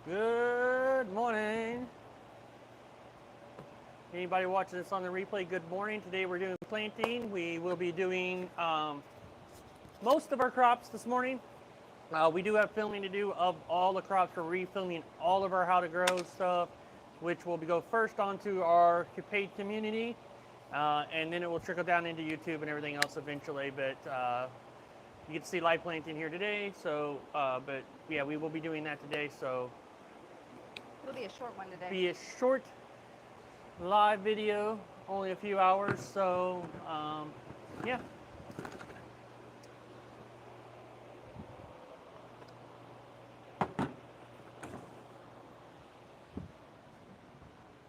Good morning. Anybody watching this on the replay, good morning. Today we're doing planting. We will be doing most of our crops this morning. We do have filming to do of all the crops. We're refilming all of our how to grow stuff, which will go first onto our paid community, and then it will trickle down into YouTube and everything else eventually. But you get to see live planting here today. So, but yeah, we will be doing that today. So It'll be a short one today. be a short live video, only a few hours. So yeah.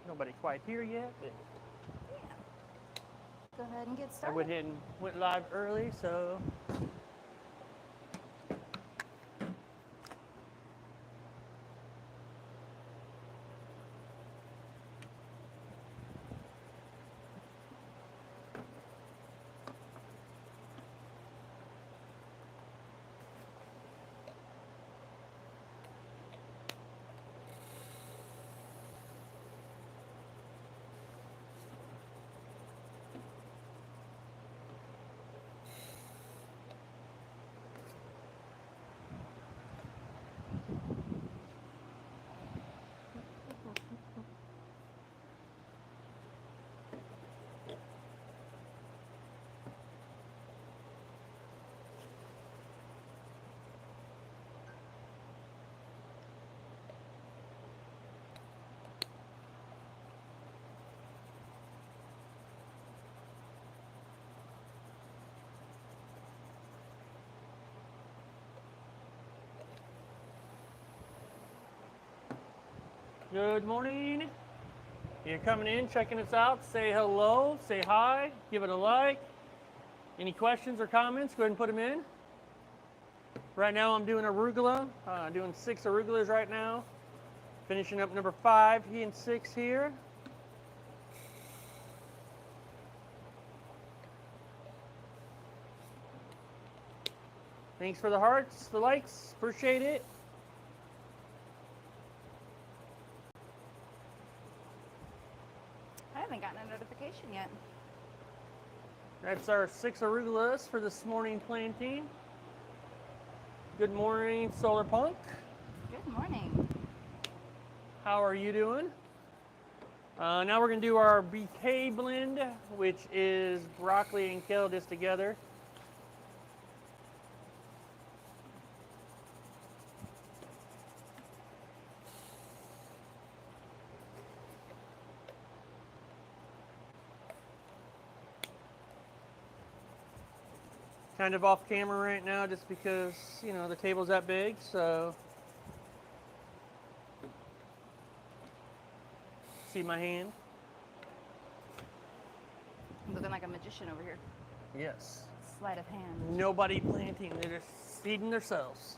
Nobody quite here yet, but Yeah. Go ahead and get I started. went live early, so good morning. You're coming in, checking us out. Say hello, say hi, give it a like. Any questions or comments, go ahead and put them in. Right now I'm doing arugula, doing 6 arugulas right now. Finishing up number 5 and 6 here. Thanks for the hearts, the likes, appreciate it. I haven't gotten a notification yet. That's our 6 arugulas for this morning planting. Good morning, Solar Punk. Good morning. How are you doing? Now we're going to do our BK blend, which is broccoli and kale just together. Kind of off camera right now just because, you know, the table's that big, so. See my hand? I'm looking like a magician over here. Yes. Sleight of hand. Nobody planting, they're just feeding themselves.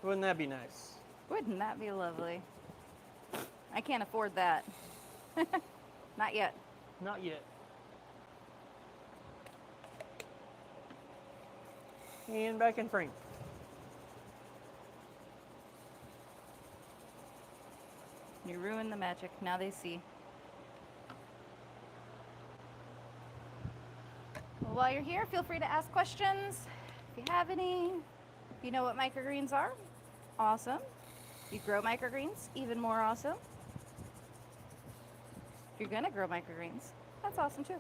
Wouldn't that be nice? Wouldn't that be lovely? I can't afford that. Not yet. Not yet. And back in frame. You ruined the magic. Now they see. Well, while you're here, feel free to ask questions if you have any. If you know what microgreens are, awesome. If you grow microgreens, even more awesome. If you're gonna grow microgreens, that's awesome too.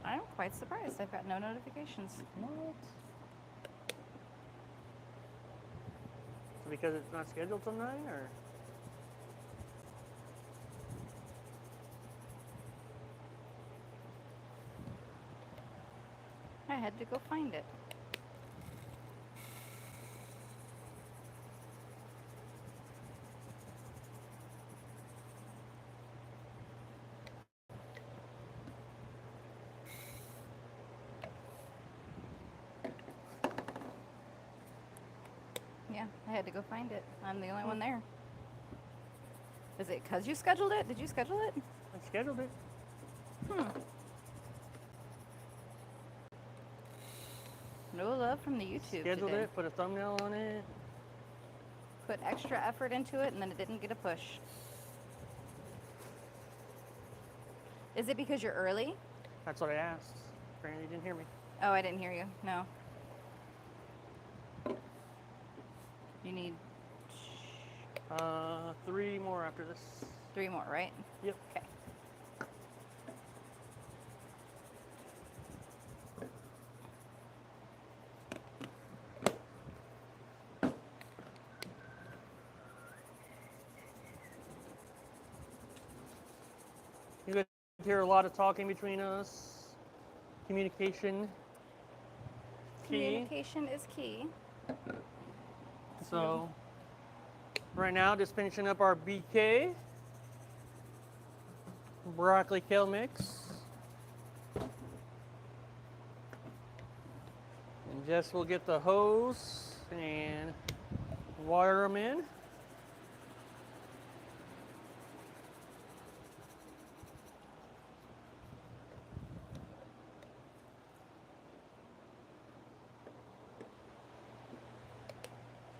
I'm quite surprised. I've got no notifications. What? Because it's not scheduled till 9, or? I had to go find it. Yeah, I had to go find it. I'm the only one there. Is it because you scheduled it? Did you schedule it? I scheduled it. No love from the YouTube Scheduled today. it, put a thumbnail on it. Put extra effort into it and then it didn't get a push. Is it because you're early? That's what I asked. Apparently you didn't hear me. Oh, I didn't hear you. No. You need 3 more after this. 3 more, right? Yep. Okay. You guys hear a lot of talking between us. Communication. Key. Communication is key. So, right now, just finishing up our BK. Broccoli kale mix. And Jess will get the hose and water them in.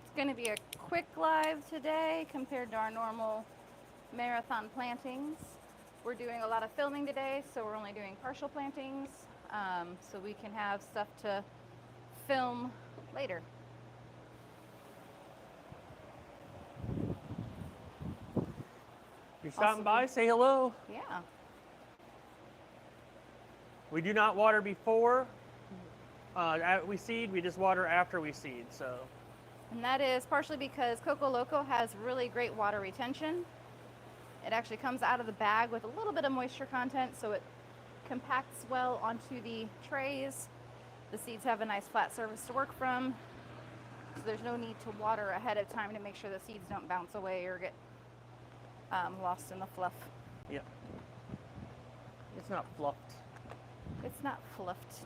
It's going to be a quick live today compared to our normal marathon plantings. We're doing a lot of filming today, so we're only doing partial plantings, so we can have stuff to film later. If you're stopping by, say hello. Yeah. We do not water before we seed. We just water after we seed. So. And that is partially because Coco Loco has really great water retention. It actually comes out of the bag with a little bit of moisture content, so it compacts well onto the trays. The seeds have a nice flat surface to work from, so there's no need to water ahead of time to make sure the seeds don't bounce away or get lost in the fluff. Yep. It's not fluffed. It's not fluffed.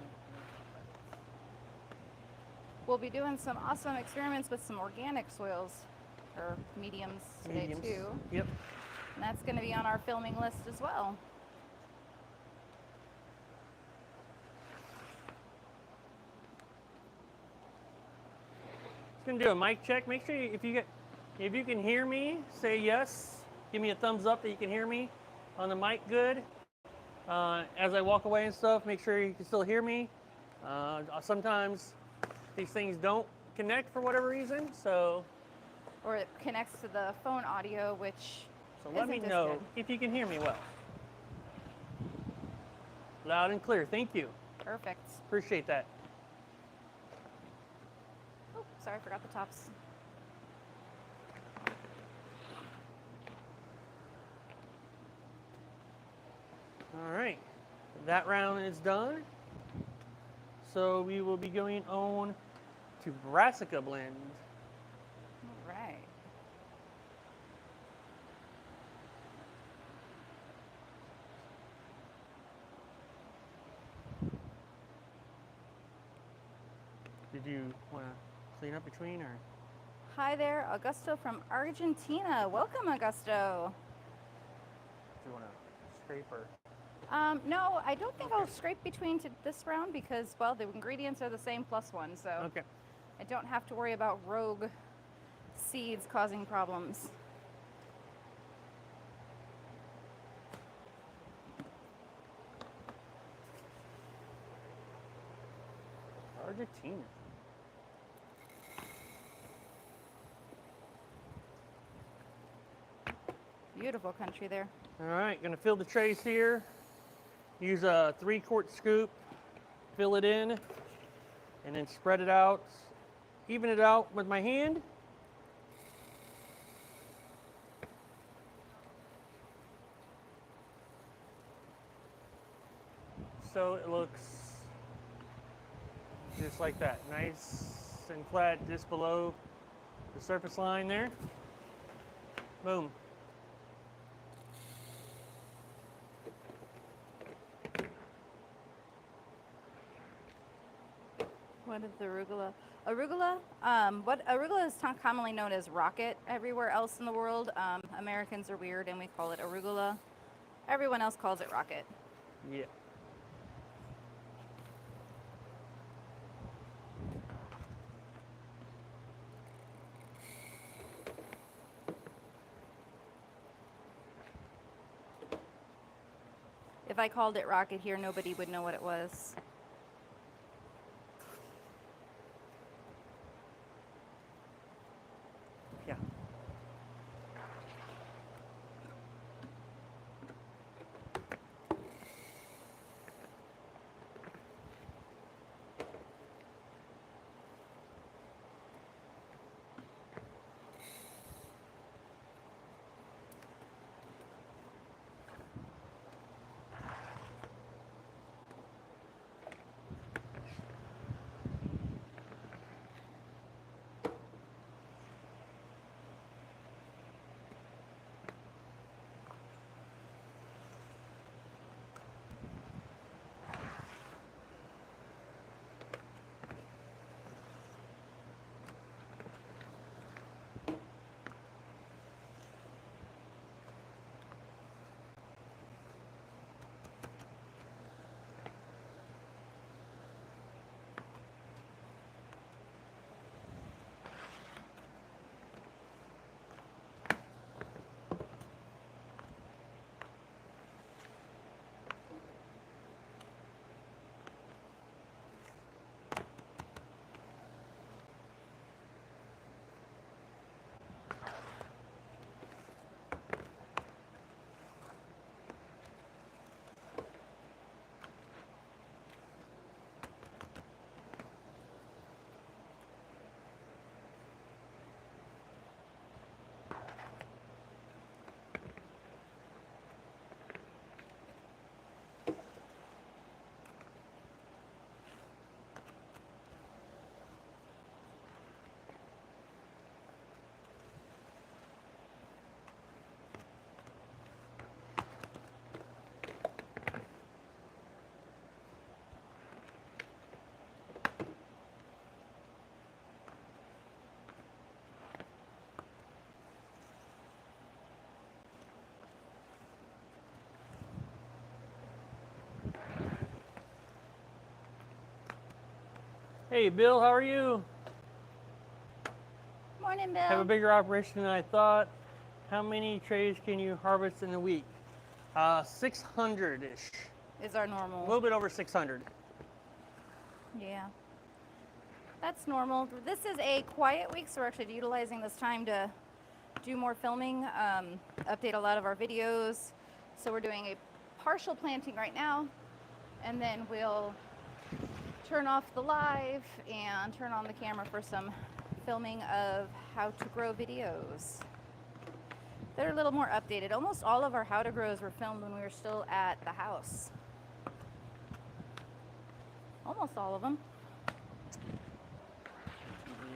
We'll be doing some awesome experiments with some organic soils or mediums today too. Yep. And that's going to be on our filming list as well. Just gonna do a mic check. Make sure if you can hear me, say yes. Give me a thumbs up that you can hear me on the mic good. As I walk away and stuff, make sure you can still hear me. Sometimes these things don't connect for whatever reason, so. Or it connects to the phone audio, which So let me isn't as know good. if you can hear me well. Loud and clear. Thank you. Perfect. Appreciate that. Oh, sorry, I forgot the tops. All right. That round is done. So we will be going on to Brassica blend. All right. Did you want to clean up between or? Hi there, Augusto from Argentina. Welcome, Augusto. Do you want to scrape or? No, I don't think I'll scrape between to this round because, well, the ingredients are the same plus one, so Okay. I don't have to worry about rogue seeds causing problems. Argentina. Beautiful country there. All right, gonna fill the trays here. Use a 3-quart scoop, fill it in, and then spread it out. Even it out with my hand. So it looks just like that, nice and flat just below the surface line there. Boom. What is the arugula? Arugula? What arugula is commonly known as rocket everywhere else in the world. Americans are weird and we call it arugula. Everyone else calls it rocket. Yeah. If I called it rocket here, nobody would know what it was. Yeah. Hey, Bill, how are you? Morning, Bill. Have a bigger operation than I thought. How many trays can you harvest in a week? 600-ish. Is our A normal. little bit over 600. Yeah. That's normal. This is a quiet week, so we're actually utilizing this time to do more filming, update a lot of our videos. So we're doing a partial planting right now, and then we'll turn off the live and turn on the camera for some filming of how to grow videos. They're a little more updated. Almost all of our how to grows were filmed when we were still at the house. Almost all of them.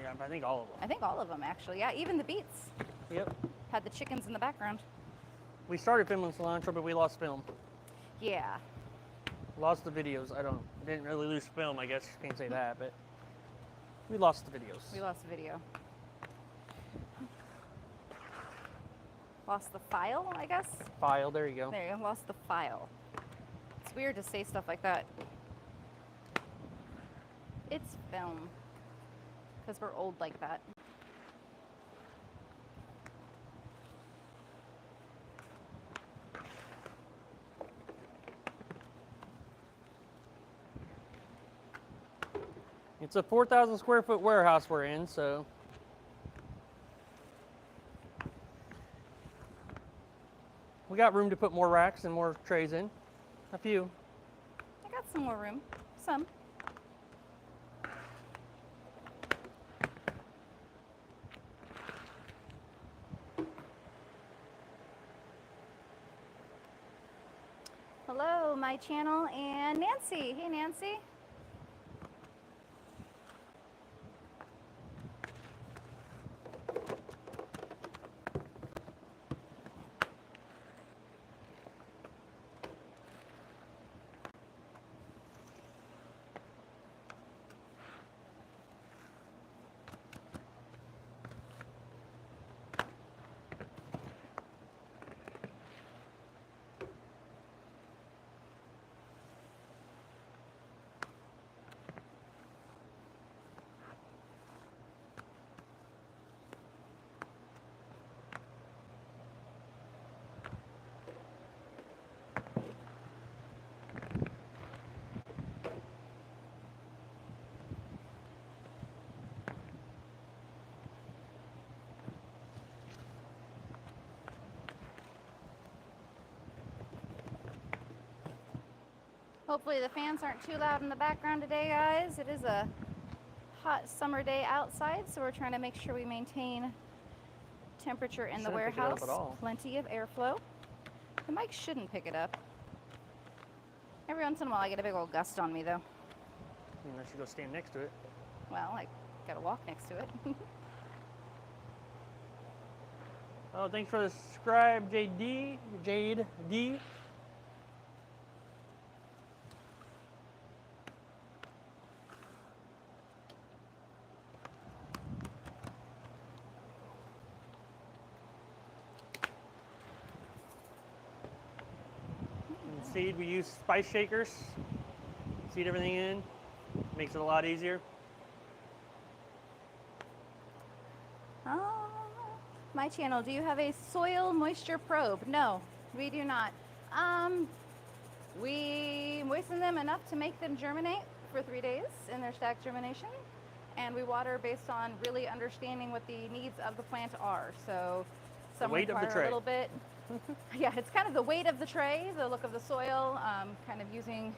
Yeah, I think all of them. I think all of them, actually. Yeah, even the beets Yep. had the chickens in the background. We started filming cilantro, but we lost film. Yeah. Lost the videos. I didn't really lose film, I guess. Can't say that, but we lost the videos. We lost the video. Lost the file, I guess? File, there you go. There you go, lost the file. It's weird to say stuff like that. It's film. Because we're old like that. It's a 4,000 square foot warehouse we're in, so we got room to put more racks and more trays in. A few. I got some more room. Some. Hello, my channel and Nancy. Hey, Nancy. Hopefully the fans aren't too loud in the background today, guys. It is a hot summer day outside, so we're trying to make sure we maintain temperature in the Shouldn't pick it up warehouse. at all. Plenty of airflow. The mic shouldn't pick it up. Every once in a while I get a big old gust on me though. Unless you go stand next to it. Well, I gotta walk next to it. Oh, thanks for the subscribe, Jade D. And seed, we use spice shakers. Seed everything in. Makes it a lot easier. My channel, do you have a soil moisture probe? No, we do not. We moisten them enough to make them germinate for 3 days in their stacked germination, and we water based on really understanding what the needs of the plant are. So some weight of the require tray. a little bit. Yeah, it's kind of the weight of the tray, the look of the soil, kind of using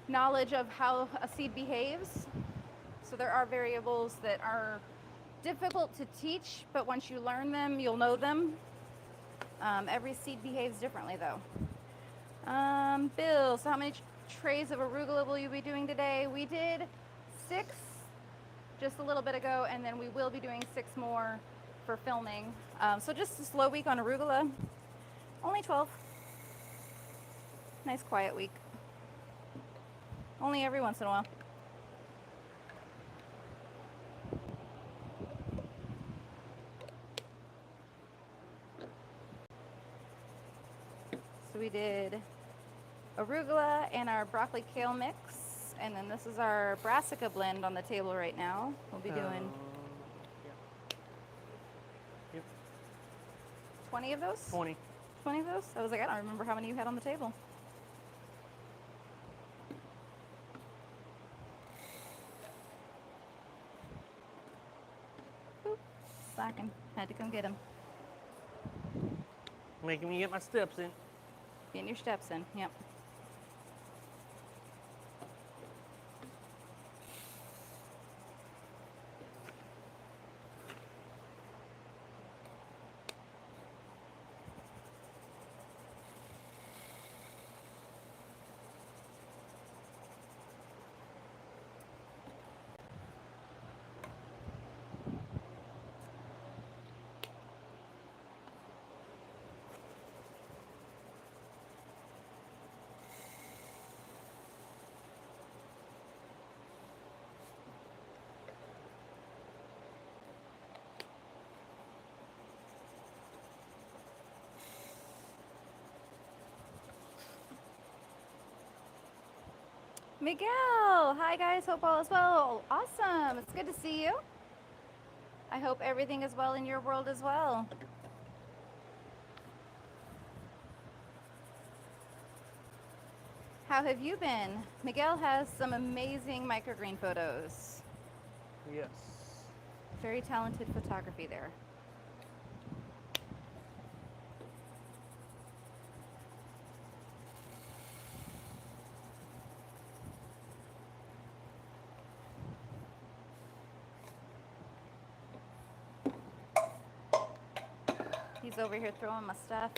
knowledge of how a seed behaves. So there are variables that are difficult to teach, but once you learn them, you'll know them. Every seed behaves differently though. Bill, so how many trays of arugula will you be doing today? We did 6 just a little bit ago, and then we will be doing 6 more for filming. So just a slow week on arugula. Only 12. Nice quiet week. Only every once in a while. So we did arugula and our broccoli kale mix, and then this is our brassica blend on the table right now. We'll be doing Yep. 20 of those? 20. 20 of those? I was like, I don't remember how many you had on the table. Oop, slacking. Had to come get him. Making me get my steps in. Getting your steps in, yep. Miguel, hi guys, hope all is well. Awesome, it's good to see you. I hope everything is well in your world as well. How have you been? Miguel has some amazing microgreen photos. Yes. Very talented photography there. He's over here throwing my stuff.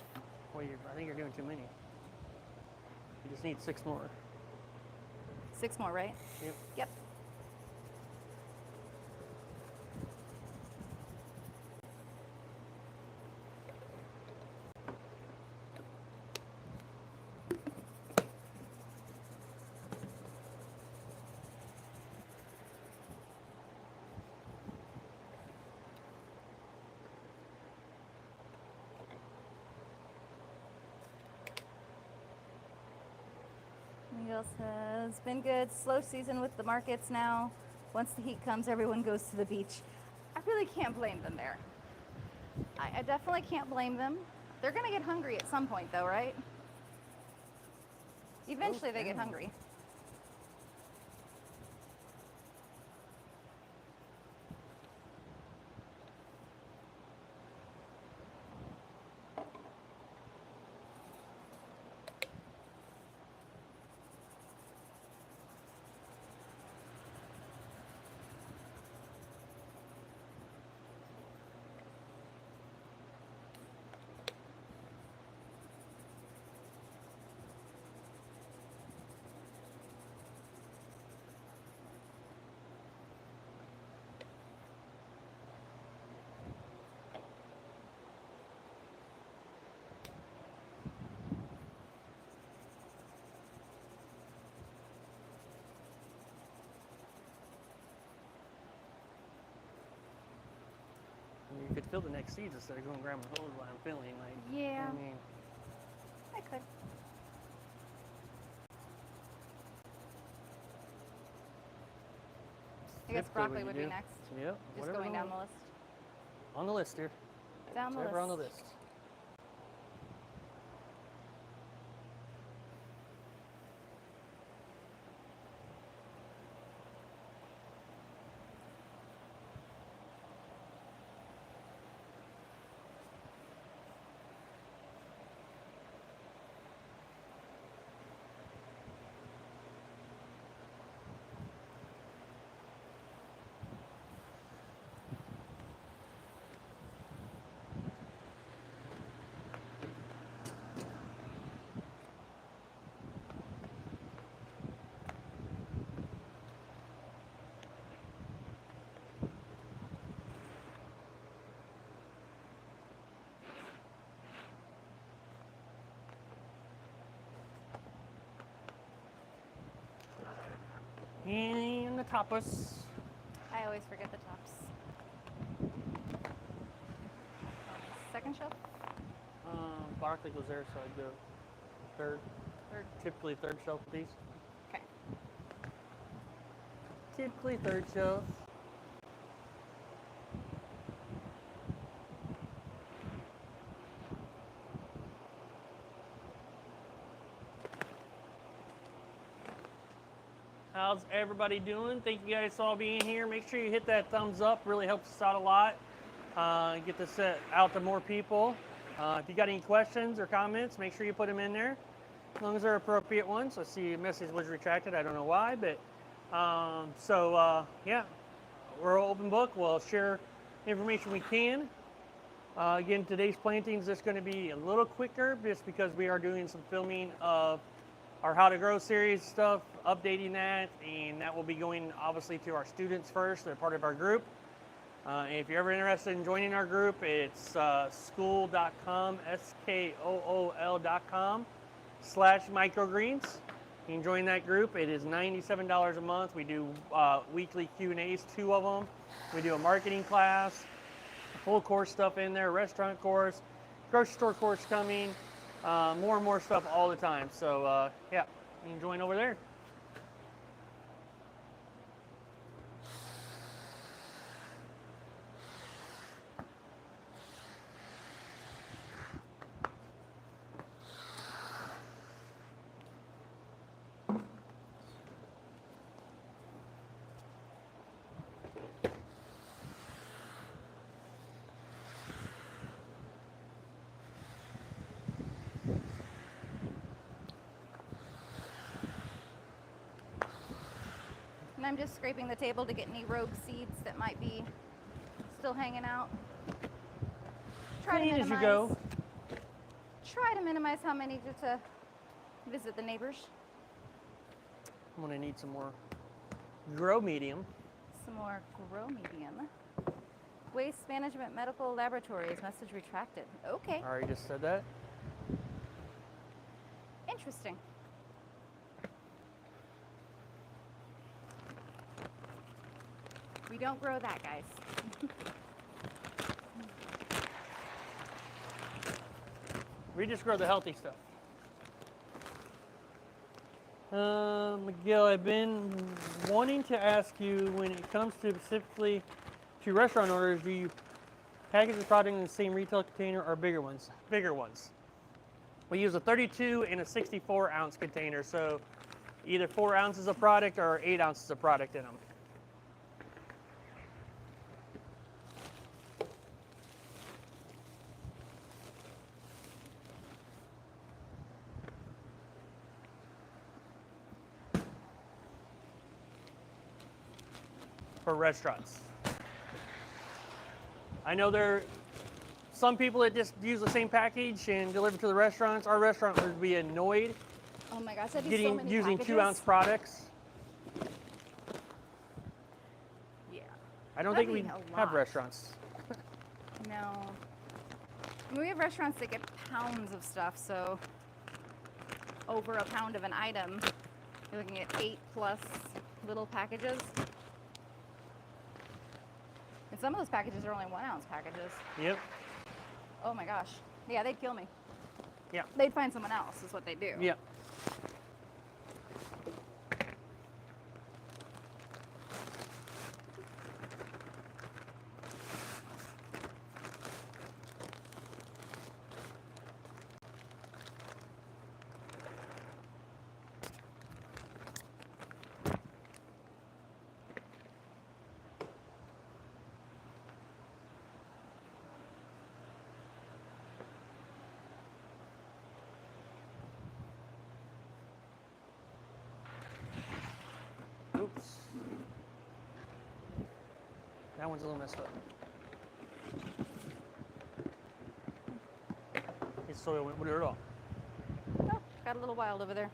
Well, I think you're doing too many. You just need 6 more. 6 more, right? Yep. Yep. Miguel says, been good. Slow season with the markets now. Once the heat comes, everyone goes to the beach. I really can't blame them there. I definitely can't blame them. They're going to get hungry at some point, though, right? Eventually they get hungry. You could fill the next seeds instead of going grabbing hose while I'm filling. Like, Yeah. I mean, I could. I guess typically broccoli what would you be do. next. Yep. Just going down the list. On the list here. Down the Whatever list. on the list. And the tapas. I always forget the tops. Second shelf? Broccoli goes there, so I'd go third. Third. Typically third shelf piece. Okay. Typically third shelf. How's everybody doing? Thank you guys all being here. Make sure you hit that thumbs up. Really helps us out a lot. Get this out to more people. If you got any questions or comments, make sure you put them in there, as long as they're appropriate ones. I see a message was retracted. I don't know why, but yeah, we're an open book. We'll share information we can. Again, today's planting is just going to be a little quicker, just because we are doing some filming of our How to Grow series stuff, updating that, and that will be going obviously to our students first. They're part of our group. If you're ever interested in joining our group, it's school.com, SKOOL.com/microgreens. You can join that group. It is $97 a month. We do weekly Q&As, 2 of them. We do a marketing class, full course stuff in there, restaurant course, grocery store course coming, more and more stuff all the time. So yeah, you can join over there. And I'm just scraping the table to get any rogue seeds that might be still hanging out. Clean as you go. Try to minimize how many to visit the neighbors. I'm gonna need some more grow medium. Some more grow medium. Waste Management Medical Laboratories, message retracted. Okay, I already just said that. interesting. We don't grow that, guys. We just grow the healthy stuff. Miguel, I've been wanting to ask you, when it comes to specifically to restaurant orders, do you package the product in the same retail container or bigger ones? Bigger ones. We use a 32 and a 64 ounce container, so either 4 ounces of product or 8 ounces of product in them. For restaurants. I know there are some people that just use the same package and deliver to the restaurants. Our restaurant would be annoyed Oh my gosh, that'd be so many using packages. 2 ounce products. Yeah. I don't That'd think we be a have lot. restaurants. No. I mean, we have restaurants that get pounds of stuff, so over a pound of an item, you're looking at 8+ little packages. And some of those packages are only 1-ounce packages. Yep. Oh my gosh. Yeah, they'd kill me. Yeah. They'd find someone else, is what they do. Yeah. Oops. That one's a little messed up. His soil went with it all. Oh, got a little wild over there.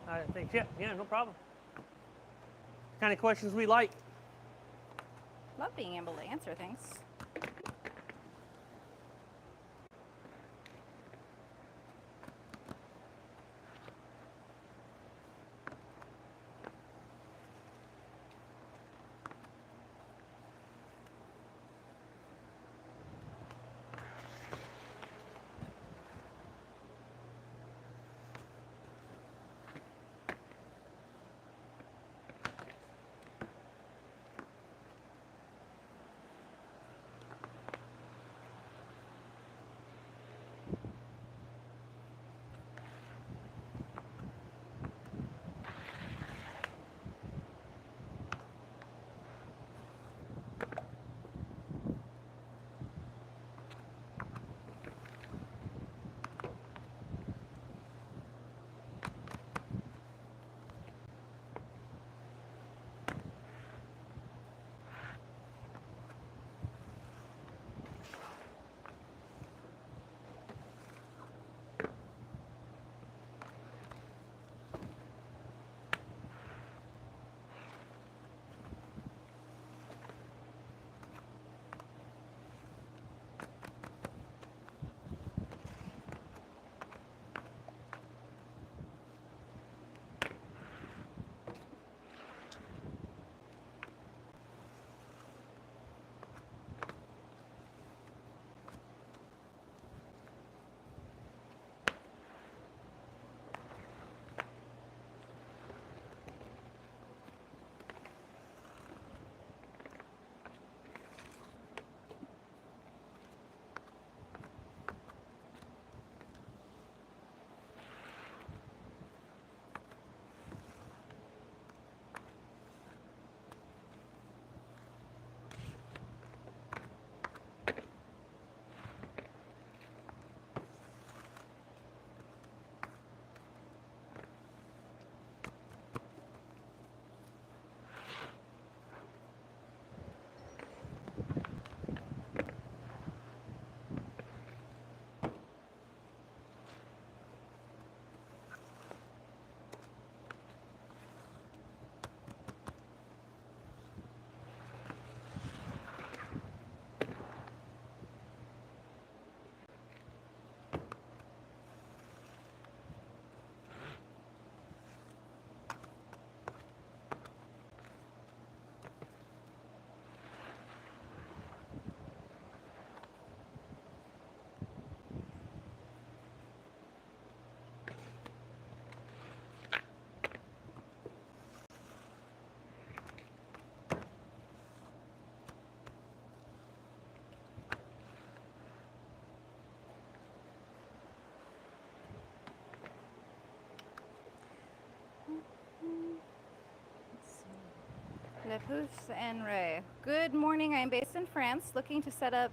I think, yeah, no problem. Kind of questions we like. Love being able to answer things. Le Pouce and Ray. Good morning. I am based in France, looking to set up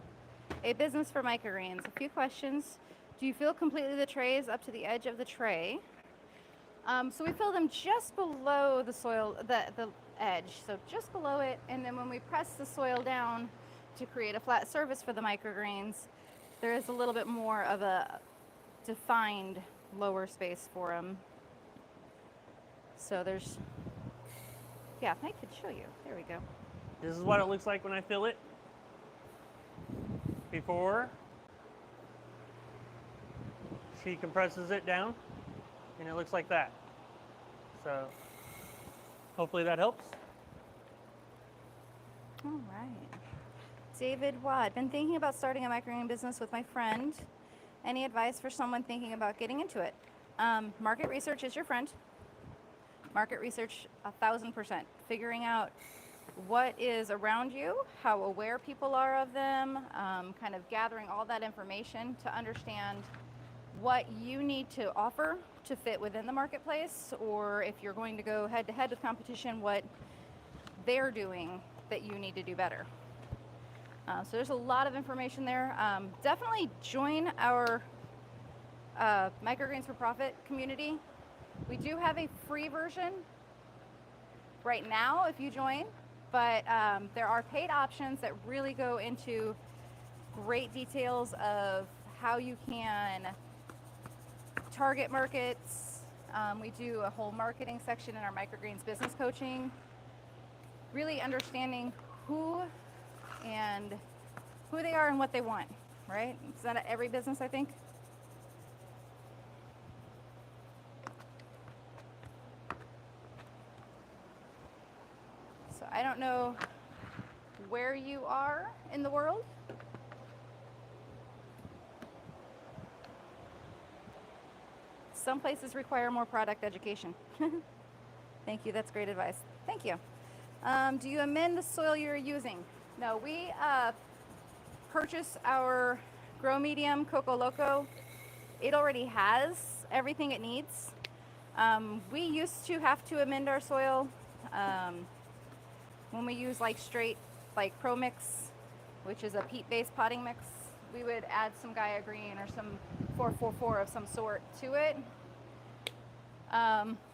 a business for microgreens. A few questions. Do you fill completely the trays up to the edge of the tray? So we fill them just below the soil, the edge, so just below it. And then when we press the soil down to create a flat surface for the microgreens, there is a little bit more of a defined lower space for them. So there's, yeah, I could show you. There we go. This is what it looks like when I fill it. Before she compresses it down, and it looks like that. So hopefully that helps. All right. David Watt, been thinking about starting a microgreen business with my friend. Any advice for someone thinking about getting into it? Market research is your friend. Market research, 1,000%. Figuring out what is around you, how aware people are of them, kind of gathering all that information to understand what you need to offer to fit within the marketplace, or if you're going to go head to head with competition, what they're doing that you need to do better. So there's a lot of information there. Definitely join our Microgreens for Profit community. We do have a free version right now if you join, but there are paid options that really go into great details of how you can target markets. We do a whole marketing section in our Microgreens business coaching, really understanding who they are and what they want, right? Is that every business, I think? So I don't know where you are in the world. Some places require more product education. Thank you, that's great advice. Thank you. Do you amend the soil you're using? No, we purchase our grow medium, Coco Loco. It already has everything it needs. We used to have to amend our soil when we use like straight, like Pro Mix, which is a peat-based potting mix. We would add some Gaia Green or some 444 of some sort to it.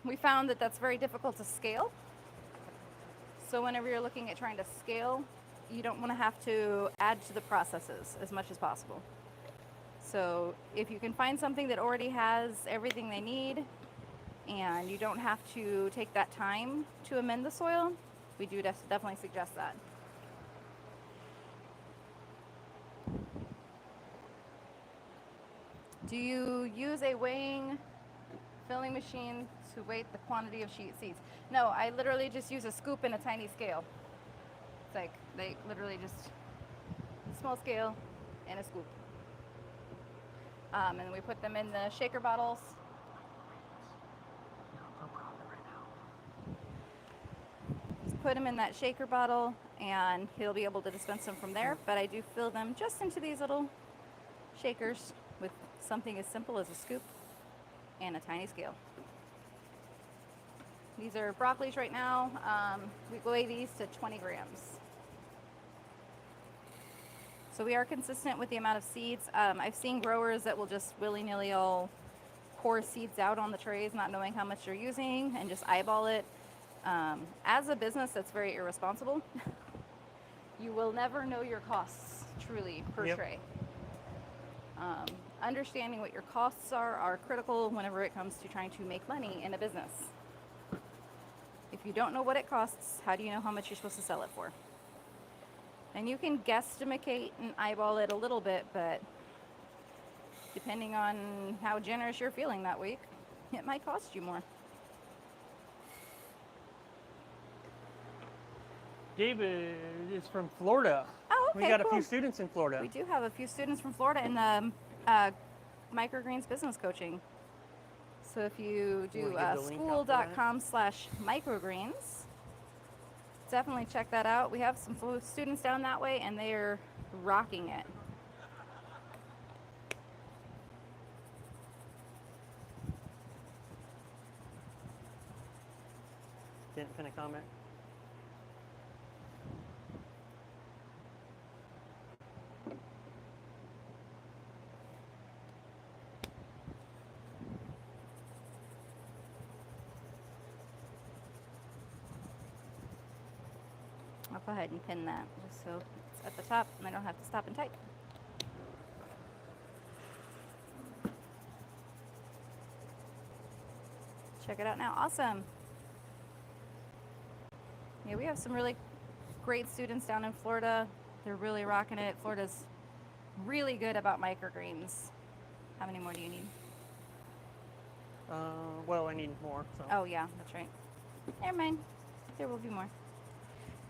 We found that that's very difficult to scale. So whenever you're looking at trying to scale, you don't want to have to add to the processes as much as possible. So if you can find something that already has everything they need and you don't have to take that time to amend the soil, we do definitely suggest that. Do you use a weighing filling machine to weigh the quantity of seeds? No, I literally just use a scoop and a tiny scale. It's like they literally just small scale and a scoop. And then we put them in the shaker bottles. Just put them in that shaker bottle and he'll be able to dispense them from there. But I do fill them just into these little shakers with something as simple as a scoop and a tiny scale. These are broccolis right now. We weigh these to 20 grams. So we are consistent with the amount of seeds. I've seen growers that will just willy-nilly all pour seeds out on the trays, not knowing how much you're using, and just eyeball it. As a business, that's very irresponsible. You will never know your costs truly per tray. Understanding what your costs are critical whenever it comes to trying to make money in a business. If you don't know what it costs, how do you know how much you're supposed to sell it for? And you can guesstimate and eyeball it a little bit, but depending on how generous you're feeling that week, it might cost you more. David is from Florida. Oh, okay, We got cool. a few students in Florida. We do have a few students from Florida in the Microgreens business coaching. So if you do school.com/microgreens, definitely check that out. We have some students down that way and they're rocking it. Didn't pin a comment. I'll go ahead and pin that just so it's at the top and I don't have to stop and type. Check it out now. Awesome. Yeah, we have some really great students down in Florida. They're really rocking it. Florida's really good about microgreens. How many more do you need? Well, I need more. So. Oh yeah, that's right. Never mind. There will be more.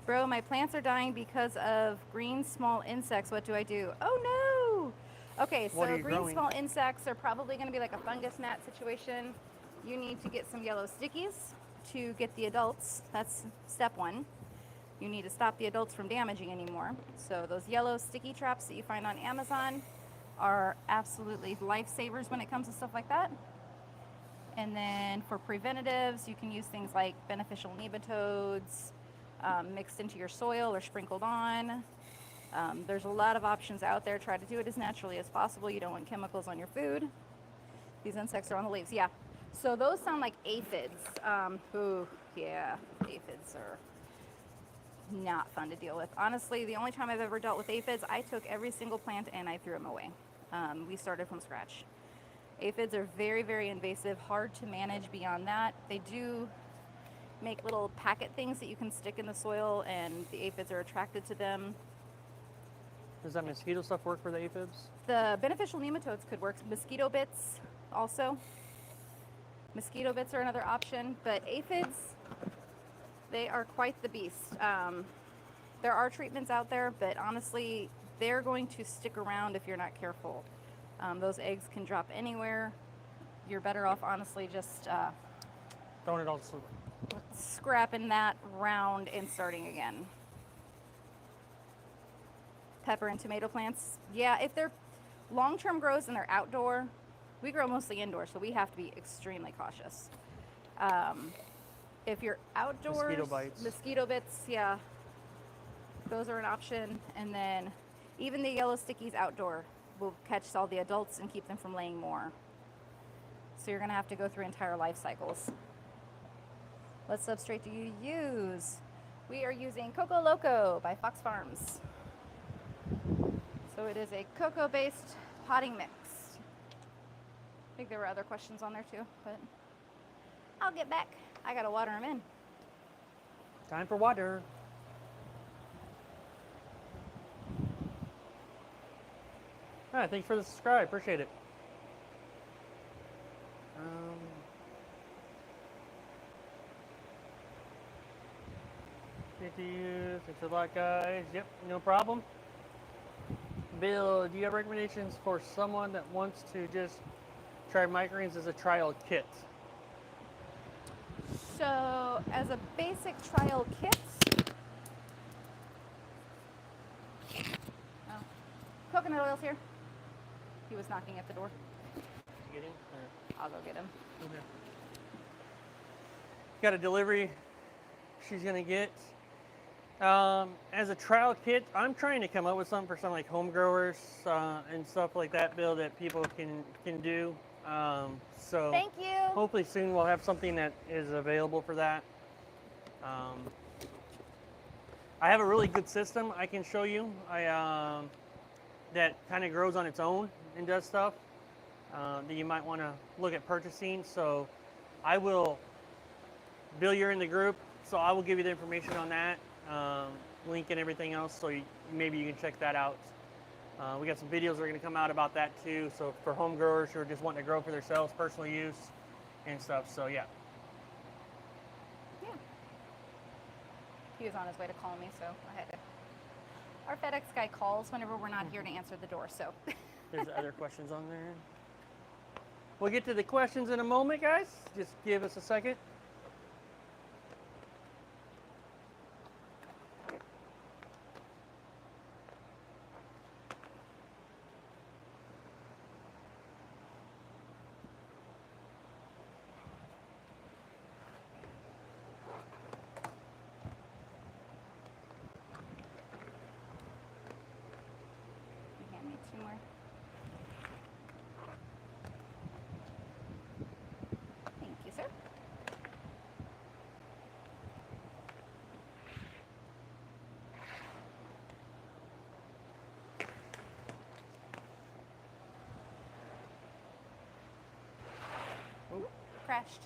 Bro, my plants are dying because of green small insects. What do I do? Oh no! Okay, so green growing? small insects are probably going to be like a fungus gnat situation. You need to get some yellow stickies to get the adults. That's step one. You need to stop the adults from damaging anymore. So those yellow sticky traps that you find on Amazon are absolutely lifesavers when it comes to stuff like that. And then for preventatives, you can use things like beneficial nematodes mixed into your soil or sprinkled on. There's a lot of options out there. Try to do it as naturally as possible. You don't want chemicals on your food. These insects are on the leaves. Yeah. So those sound like aphids. Ooh, yeah, aphids are not fun to deal with. Honestly, the only time I've ever dealt with aphids, I took every single plant and I threw them away. We started from scratch. Aphids are very, very invasive, hard to manage beyond that. They do make little packet things that you can stick in the soil and the aphids are attracted to them. Does that mosquito stuff work for the aphids? The beneficial nematodes could work. Mosquito bits also. Mosquito bits are another option, but aphids, they are quite the beast. There are treatments out there, but honestly, they're going to stick around if you're not careful. Those eggs can drop anywhere. You're better off, honestly, just Throwing it all to sleep. scrapping that round and starting again. Pepper and tomato plants. Yeah, if they're long-term grows and they're outdoor, we grow mostly indoors, so we have to be extremely cautious. If you're outdoors, Mosquito bites. mosquito bits, yeah, those are an option. And then even the yellow stickies outdoor will catch all the adults and keep them from laying more. So you're gonna have to go through entire life cycles. What substrate do you use? We are using Coco Loco by Fox Farms. So it is a cocoa-based potting mix. I think there were other questions on there too, but I'll get back. I gotta water them in. Time for water. All right, thanks for the subscribe. Appreciate it. Good to use. Thanks a lot, guys. Yep, no problem. Bill, do you have recommendations for someone that wants to just try microgreens as a trial kit? So as a basic trial kit, oh, coconut oil's here. He was knocking at the door. Get in? Or? I'll go get him. Okay. Got a delivery she's gonna get. As a trial kit, I'm trying to come up with something for some like home growers and stuff like that, Bill, that people can do. So Thank you. hopefully soon we'll have something that is available for that. I have a really good system I can show you. That kind of grows on its own and does stuff that you might want to look at purchasing. So I will, Bill, you're in the group, so I will give you the information on that, link and everything else, so maybe you can check that out. We got some videos that are going to come out about that too, so for home growers who are just wanting to grow for themselves, personal use and stuff, so yeah. Yeah. He was on his way to call me, so I had to. Our FedEx guy calls whenever we're not here to answer the door, so. There's other questions on there. We'll get to the questions in a moment, guys. Just give us a second. Hand me 2 more. Thank you, sir. crashed.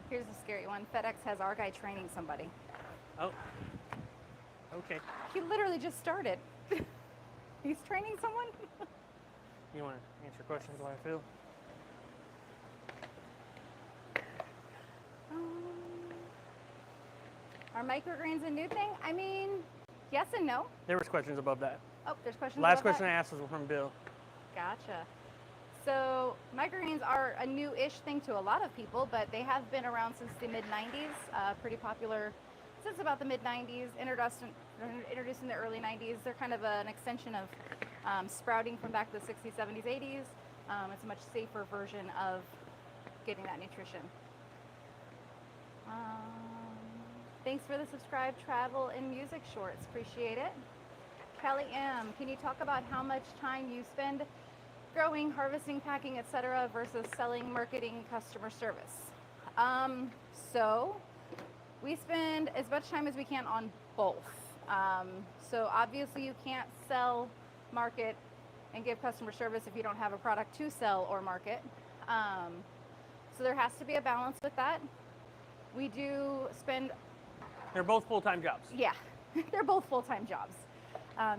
Here's a scary one. FedEx has our guy training somebody. Oh. Okay. He literally just started. He's training someone? You want to answer questions while I feel? Are microgreens a new thing? I mean, yes and no. There was questions above that. Oh, there's questions Last above question that? I asked was from Bill. Gotcha. So microgreens are a new-ish thing to a lot of people, but they have been around since the mid-90s, pretty popular since about the mid-90s, introduced in the early 90s. They're kind of an extension of sprouting from back to the 60s, 70s, 80s. It's a much safer version of getting that nutrition. Thanks for the subscribe, travel, and music shorts. Appreciate it. Kelly M., can you talk about how much time you spend growing, harvesting, packing, etc., versus selling, marketing, customer service? So we spend as much time as we can on both. So obviously you can't sell, market, and give customer service if you don't have a product to sell or market. So there has to be a balance with that. We do spend... They're both full-time jobs. Yeah, they're both full-time jobs.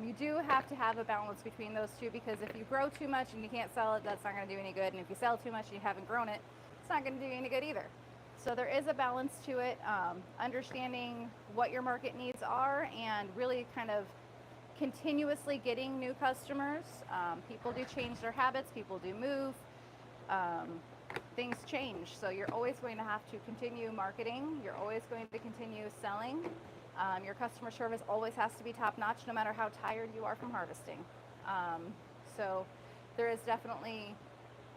You do have to have a balance between those two, because if you grow too much and you can't sell it, that's not going to do any good. And if you sell too much and you haven't grown it, it's not going to do any good either. So there is a balance to it, understanding what your market needs are and really kind of continuously getting new customers. People do change their habits, people do move, things change. So you're always going to have to continue marketing, you're always going to continue selling. Your customer service always has to be top-notch, no matter how tired you are from harvesting. So there is definitely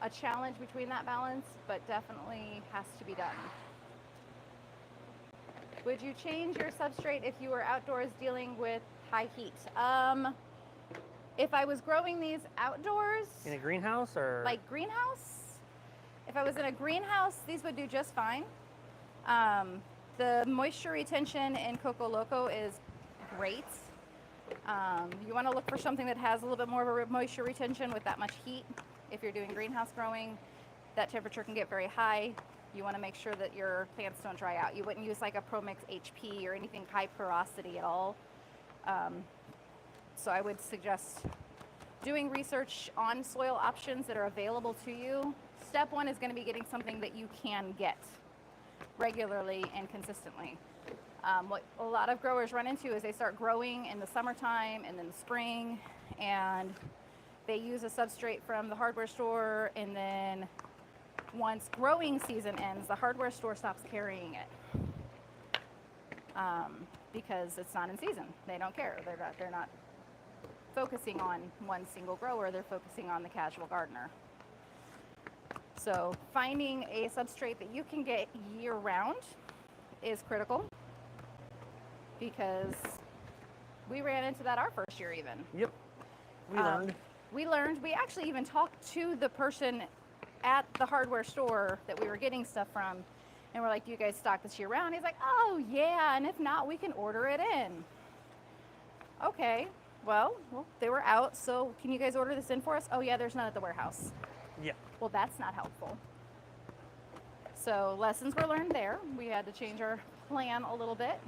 a challenge between that balance, but definitely has to be done. Would you change your substrate if you were outdoors dealing with high heat? If I was growing these outdoors... In a greenhouse or? Like greenhouse? If I was in a greenhouse, these would do just fine. The moisture retention in Coco Loco is great. You want to look for something that has a little bit more of a moisture retention with that much heat. If you're doing greenhouse growing, that temperature can get very high. You want to make sure that your plants don't dry out. You wouldn't use like a ProMix HP or anything high porosity at all. So I would suggest doing research on soil options that are available to you. Step one is going to be getting something that you can get regularly and consistently. What a lot of growers run into is they start growing in the summertime and then the spring, and they use a substrate from the hardware store, and then once growing season ends, the hardware store stops carrying it because it's not in season. They don't care. They're not focusing on one single grower. They're focusing on the casual gardener. So finding a substrate that you can get year-round is critical, because we ran into that our first year even. Yep, we learned. We actually even talked to the person at the hardware store that we were getting stuff from, and we're like, do you guys stock this year-round? He's like, oh yeah, and if not, we can order it in. Okay, well, they were out, so can you guys order this in for us? Oh yeah, there's none at the warehouse. Yeah. Well, that's not helpful. So lessons were learned there. We had to change our plan a little bit.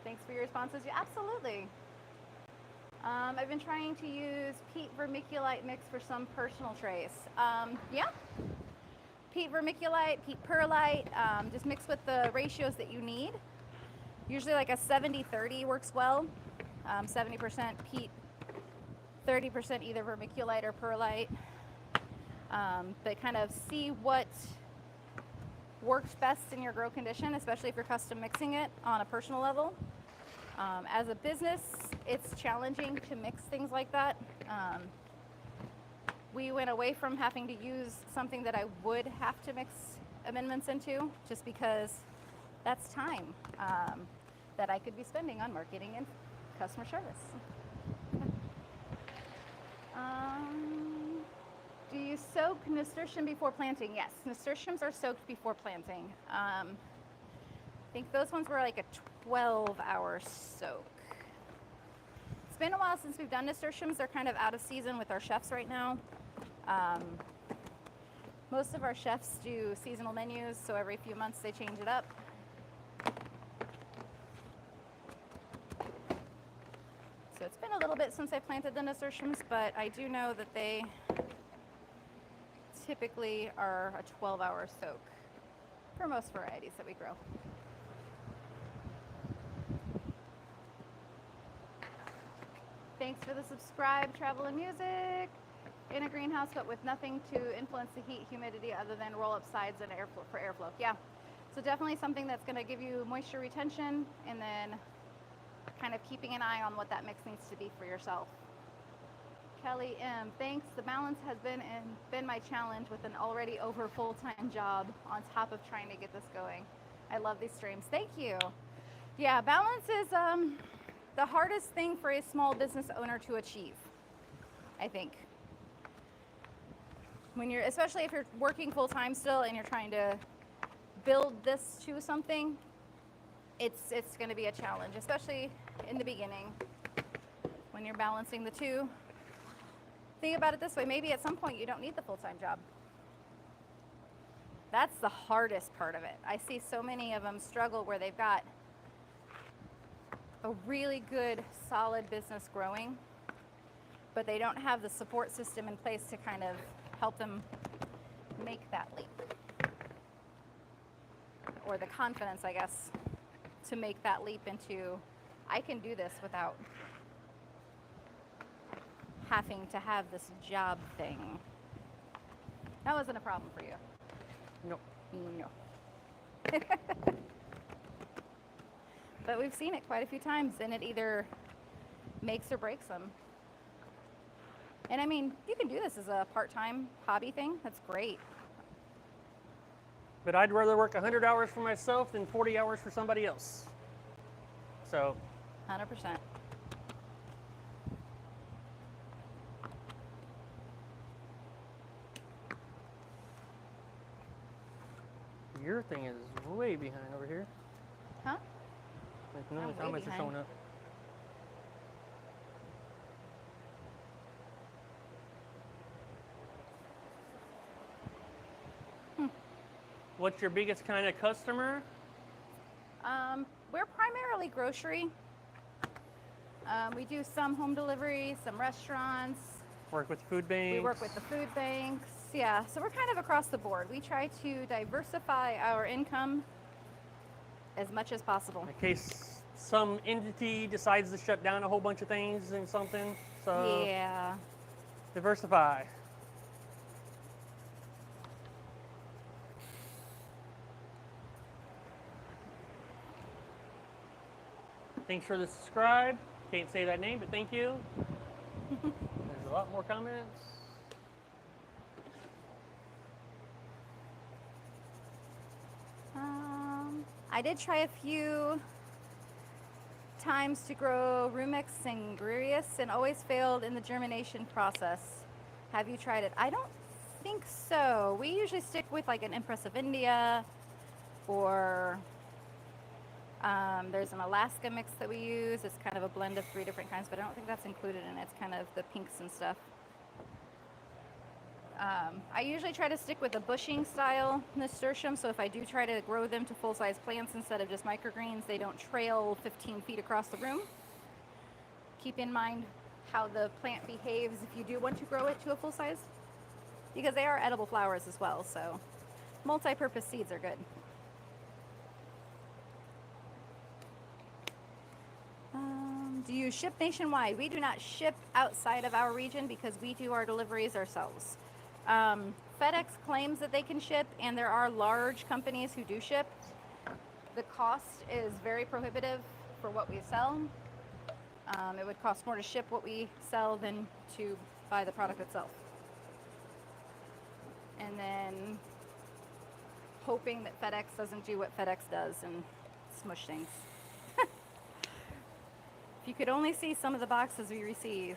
Thanks for your responses. Yeah, absolutely. I've been trying to use peat vermiculite mix for some personal trace. Yeah, peat vermiculite, peat perlite, just mix with the ratios that you need. Usually like a 70-30 works well. 70% peat, 30% either vermiculite or perlite. But kind of see what works best in your grow condition, especially if you're custom mixing it on a personal level. As a business, it's challenging to mix things like that. We went away from having to use something that I would have to mix amendments into, just because that's time that I could be spending on marketing and customer service. Do you soak nasturtium before planting? Yes, nasturtiums are soaked before planting. I think those ones were like a 12-hour soak. It's been a while since we've done nasturtiums. They're kind of out of season with our chefs right now. Most of our chefs do seasonal menus, so every few months they change it up. So it's been a little bit since I planted the nasturtiums, but I do know that they typically are a 12-hour soak for most varieties that we grow. Thanks for the subscribe, travel and music. In a greenhouse, but with nothing to influence the heat, humidity, other than roll up sides and airflow for airflow. Yeah, so definitely something that's going to give you moisture retention, and then kind of keeping an eye on what that mix needs to be for yourself. Kelly M, thanks. The balance has been my challenge with an already over full-time job on top of trying to get this going. I love these streams. Thank you. Yeah, balance is the hardest thing for a small business owner to achieve, I think. When you're, especially if you're working full-time still and you're trying to build this to something, it's going to be a challenge, especially in the beginning when you're balancing the two. Think about it this way, maybe at some point you don't need the full-time job. That's the hardest part of it. I see so many of them struggle where they've got a really good, solid business growing, but they don't have the support system in place to kind of help them make that leap. Or the confidence, I guess, to make that leap into, I can do this without having to have this job thing. That wasn't a problem for you? No. No. But we've seen it quite a few times, and it either makes or breaks them. And I mean, you can do this as a part-time hobby thing. That's great. But I'd rather work 100 hours for myself than 40 hours for somebody else. So. 100%. Your thing is way behind over here. Huh? Like none of the I'm way comments are behind. showing up. What's your biggest kind of customer? We're primarily grocery. We do some home delivery, some restaurants. Work with food banks. We work with the food banks. Yeah, so we're kind of across the board. We try to diversify our income as much as possible. In case some entity decides to shut down a whole bunch of things and something. So Yeah. diversify. Thanks for the subscribe. Can't say that name, but thank you. There's a lot more comments. I did try a few times to grow Rumex and Grurius and always failed in the germination process. Have you tried it? I don't think so. We usually stick with like an Empress of India, or there's an Alaska mix that we use. It's kind of a blend of 3 different kinds, but I don't think that's included in it. It's kind of the pinks and stuff. I usually try to stick with a bushing style nasturtium, so if I do try to grow them to full-size plants instead of just microgreens, they don't trail 15 feet across the room. Keep in mind how the plant behaves if you do want to grow it to a full size, because they are edible flowers as well, so multi-purpose seeds are good. Do you ship nationwide? We do not ship outside of our region because we do our deliveries ourselves. FedEx claims that they can ship, and there are large companies who do ship. The cost is very prohibitive for what we sell. It would cost more to ship what we sell than to buy the product itself. And then hoping that FedEx doesn't do what FedEx does and smush things. If you could only see some of the boxes we receive.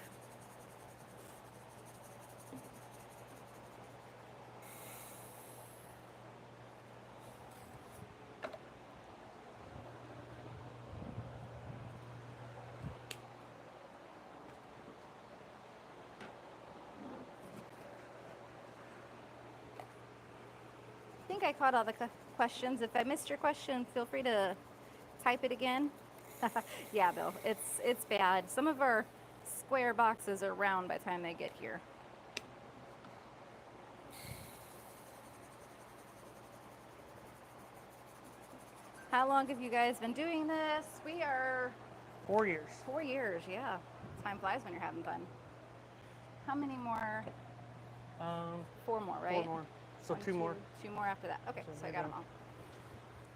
I think I caught all the questions. If I missed your question, feel free to type it again. Yeah, Bill, it's bad. Some of our square boxes are round by the time they get here. How long have you guys been doing this? We are 4 years. 4 years, yeah. Time flies when you're having fun. How many more? 4 more, right? 4 more. So One, 2 more. 2 more after that. Okay, so I got them all.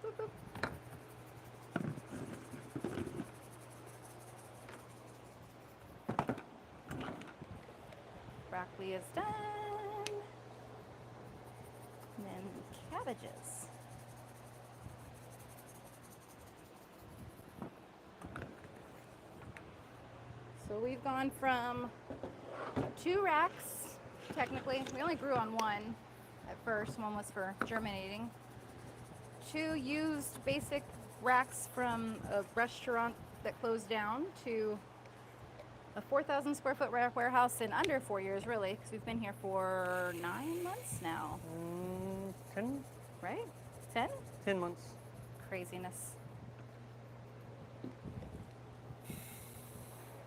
Boop, boop. Broccoli is done. And then cabbages. So we've gone from 2 racks, technically. We only grew on 1 at first. 1 was for germinating. 2 used basic racks from a restaurant that closed down to a 4,000 square foot warehouse in under 4 years, really, because we've been here for 9 months now. 10? Right? 10? 10 months. Craziness.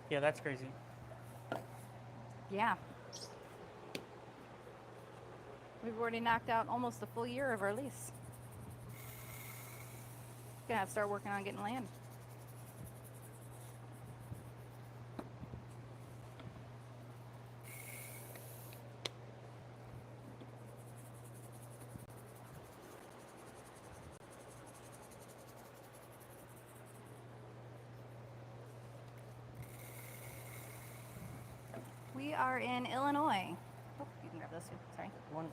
Yeah, that's crazy. Yeah. We've already knocked out almost a full year of our lease. Gonna have to start working on getting land. We are in Illinois. Oh, you can grab those too. Sorry. 1.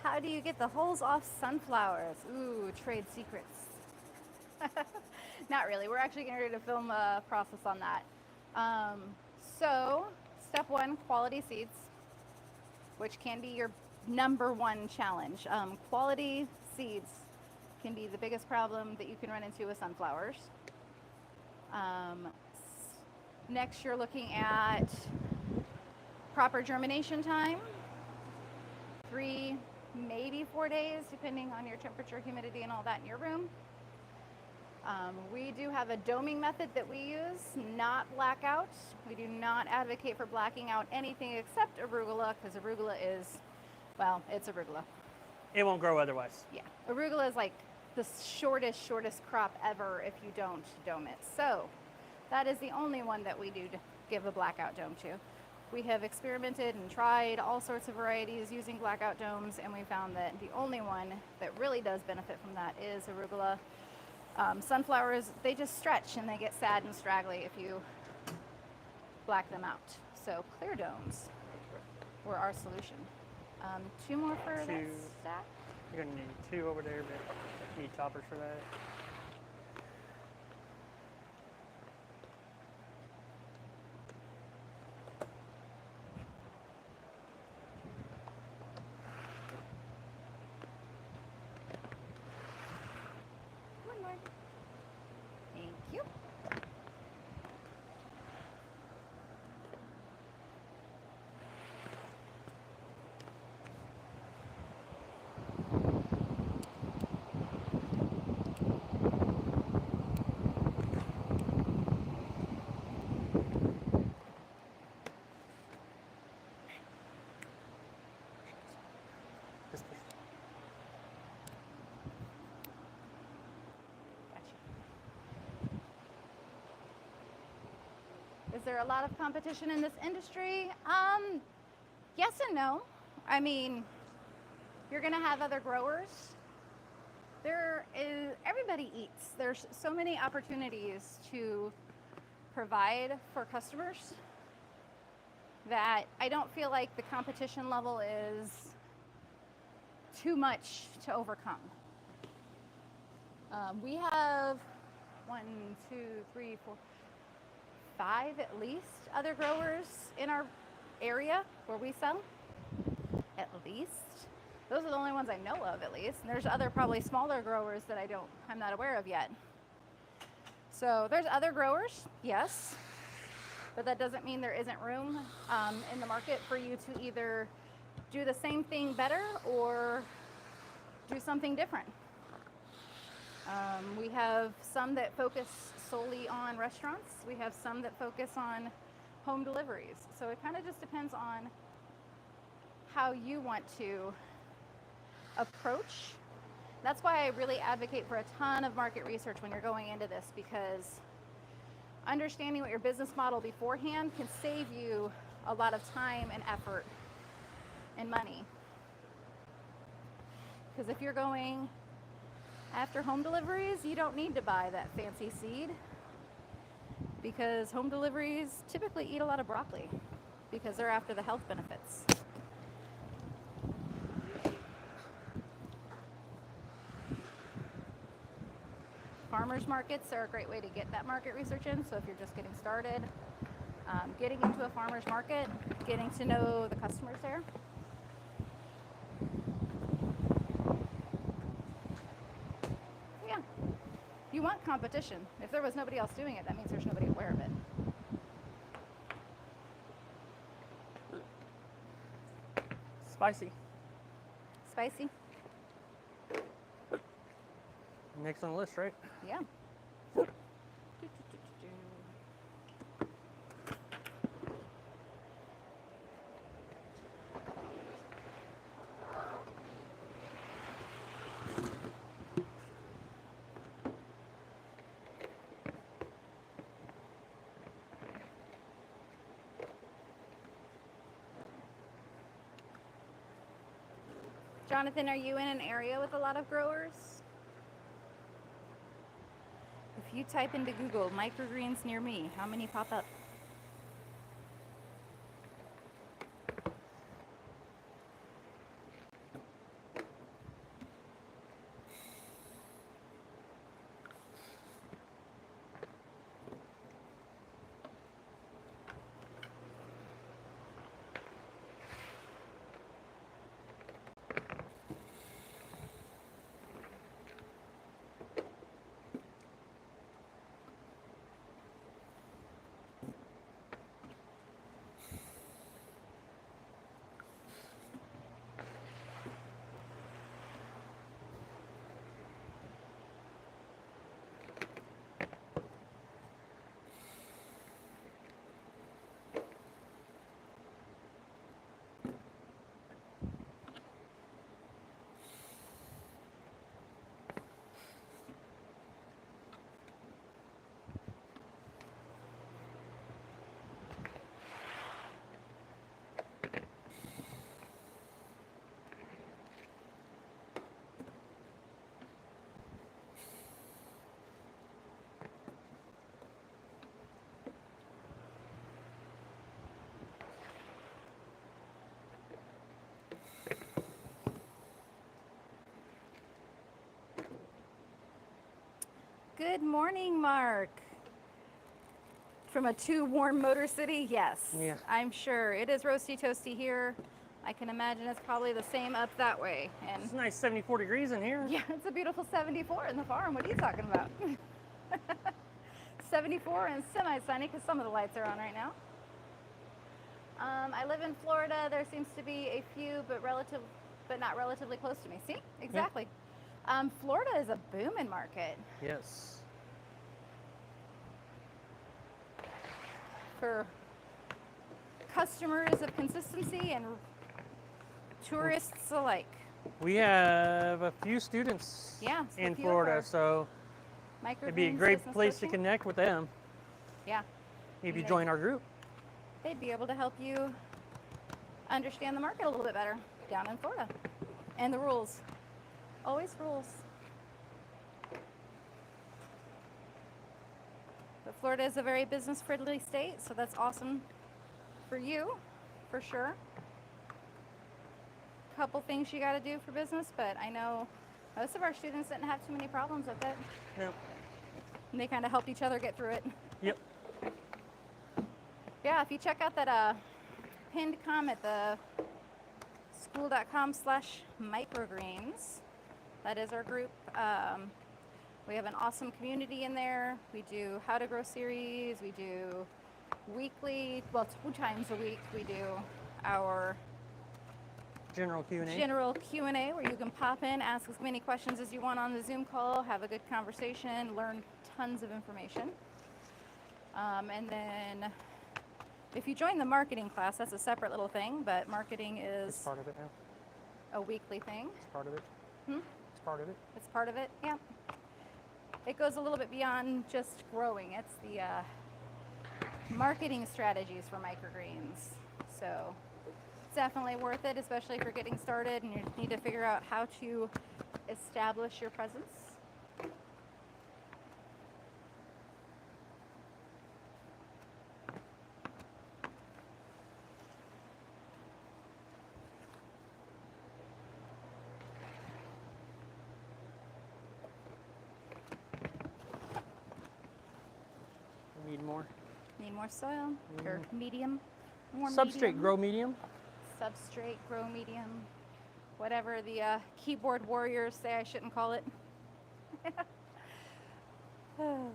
How do you get the holes off sunflowers? Ooh, trade secrets. Not really. We're actually getting ready to film a process on that. So, step 1, quality seeds, which can be your #1 challenge. Quality seeds can be the biggest problem that you can run into with sunflowers. Next, you're looking at proper germination time, 3, maybe 4 days, depending on your temperature, humidity, and all that in your room. We do have a doming method that we use, not blackout. We do not advocate for blacking out anything except arugula, because arugula is, well, it's arugula. It won't grow otherwise. Yeah, arugula is like the shortest crop ever if you don't dome it. So that is the only one that we do to give a blackout dome to. We have experimented and tried all sorts of varieties using blackout domes, and we found that the only one that really does benefit from that is arugula. Sunflowers, they just stretch and they get sad and straggly if you black them out. So clear domes were our solution. 2 more for that 2. stack. You're gonna need 2 over there, but need toppers for that. One more. Thank you. Is there a lot of competition in this industry? Yes and no. I mean, you're going to have other growers. Everybody eats. There's so many opportunities to provide for customers that I don't feel like the competition level is too much to overcome. We have 1, 2, 3, 4, 5 at least other growers in our area where we sell, at least. Those are the only ones I know of, at least. And there's other probably smaller growers that I'm not aware of yet. So there's other growers, yes, but that doesn't mean there isn't room in the market for you to either do the same thing better or do something different. We have some that focus solely on restaurants. We have some that focus on home deliveries. So it kind of just depends on how you want to approach. That's why I really advocate for a ton of market research when you're going into this, because understanding what your business model beforehand can save you a lot of time and effort and money. Because if you're going after home deliveries, you don't need to buy that fancy seed, because home deliveries typically eat a lot of broccoli because they're after the health benefits. Farmers markets are a great way to get that market research in. So if you're just getting started, getting into a farmer's market, getting to know the customers there. Yeah, you want competition. If there was nobody else doing it, that means there's nobody aware of it. Spicy. Spicy? Next on the list, right? Yeah. Jonathan, are you in an area with a lot of growers? If you type into Google microgreens near me, how many pop up? Good morning, Mark. From a too warm Motor City? Yes. Yeah. I'm sure. It is roasty toasty here. I can imagine it's probably the same up that way. And It's nice 74 degrees in here. yeah, it's a beautiful 74 in the farm. What are you talking about? 74 and semi-sunny because some of the lights are on right now. I live in Florida. There seems to be a few, but not relatively close to me. See? Exactly. Florida is a booming market. Yes. For customers of consistency and tourists alike. We have a few students Yeah, in a few Florida, of our so it'd be a Microgreens great business place to coaching. connect with them. Yeah, Maybe And join our group. they'd be able to help you understand the market a little bit better down in Florida. And the rules. Always rules. But Florida is a very business-friendly state, so that's awesome for you, for sure. Couple things you got to do for business, but I know most of our students didn't have too many problems with it. Yep. And they kind of helped each other get through it. Yep. Yeah, if you check out that pinned comment, the school.com/microgreens, that is our group. We have an awesome community in there. We do how to grow series. We do weekly, well, 2 times a week, we do our General Q&A. general Q&A where you can pop in, ask as many questions as you want on the Zoom call, have a good conversation, learn tons of information. And then if you join the marketing class, that's a separate little thing, but marketing It's is part of it now. a weekly thing. It's part of it. Hmm? It's part of it. It's part of it, yeah. It goes a little bit beyond just growing. It's the marketing strategies for microgreens. So it's definitely worth it, especially if you're getting started and you need to figure out how to establish your presence. We need more. Need more soil or medium? More Substrate, medium. grow medium. Substrate, grow medium. Whatever the keyboard warriors say I shouldn't call it. I'm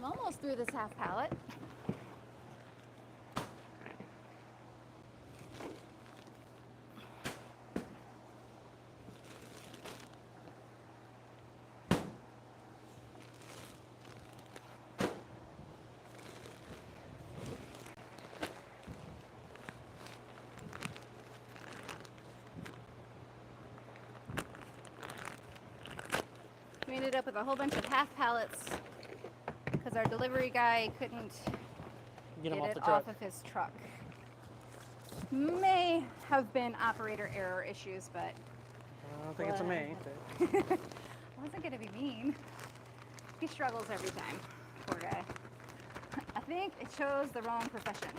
almost through this half pallet. We ended up with a whole bunch of half pallets because our delivery guy couldn't Get them get off it the truck. off of his truck. May have been operator error issues, but I don't think it's a May. I wasn't going to be mean. He struggles every time, poor guy. I think it chose the wrong profession.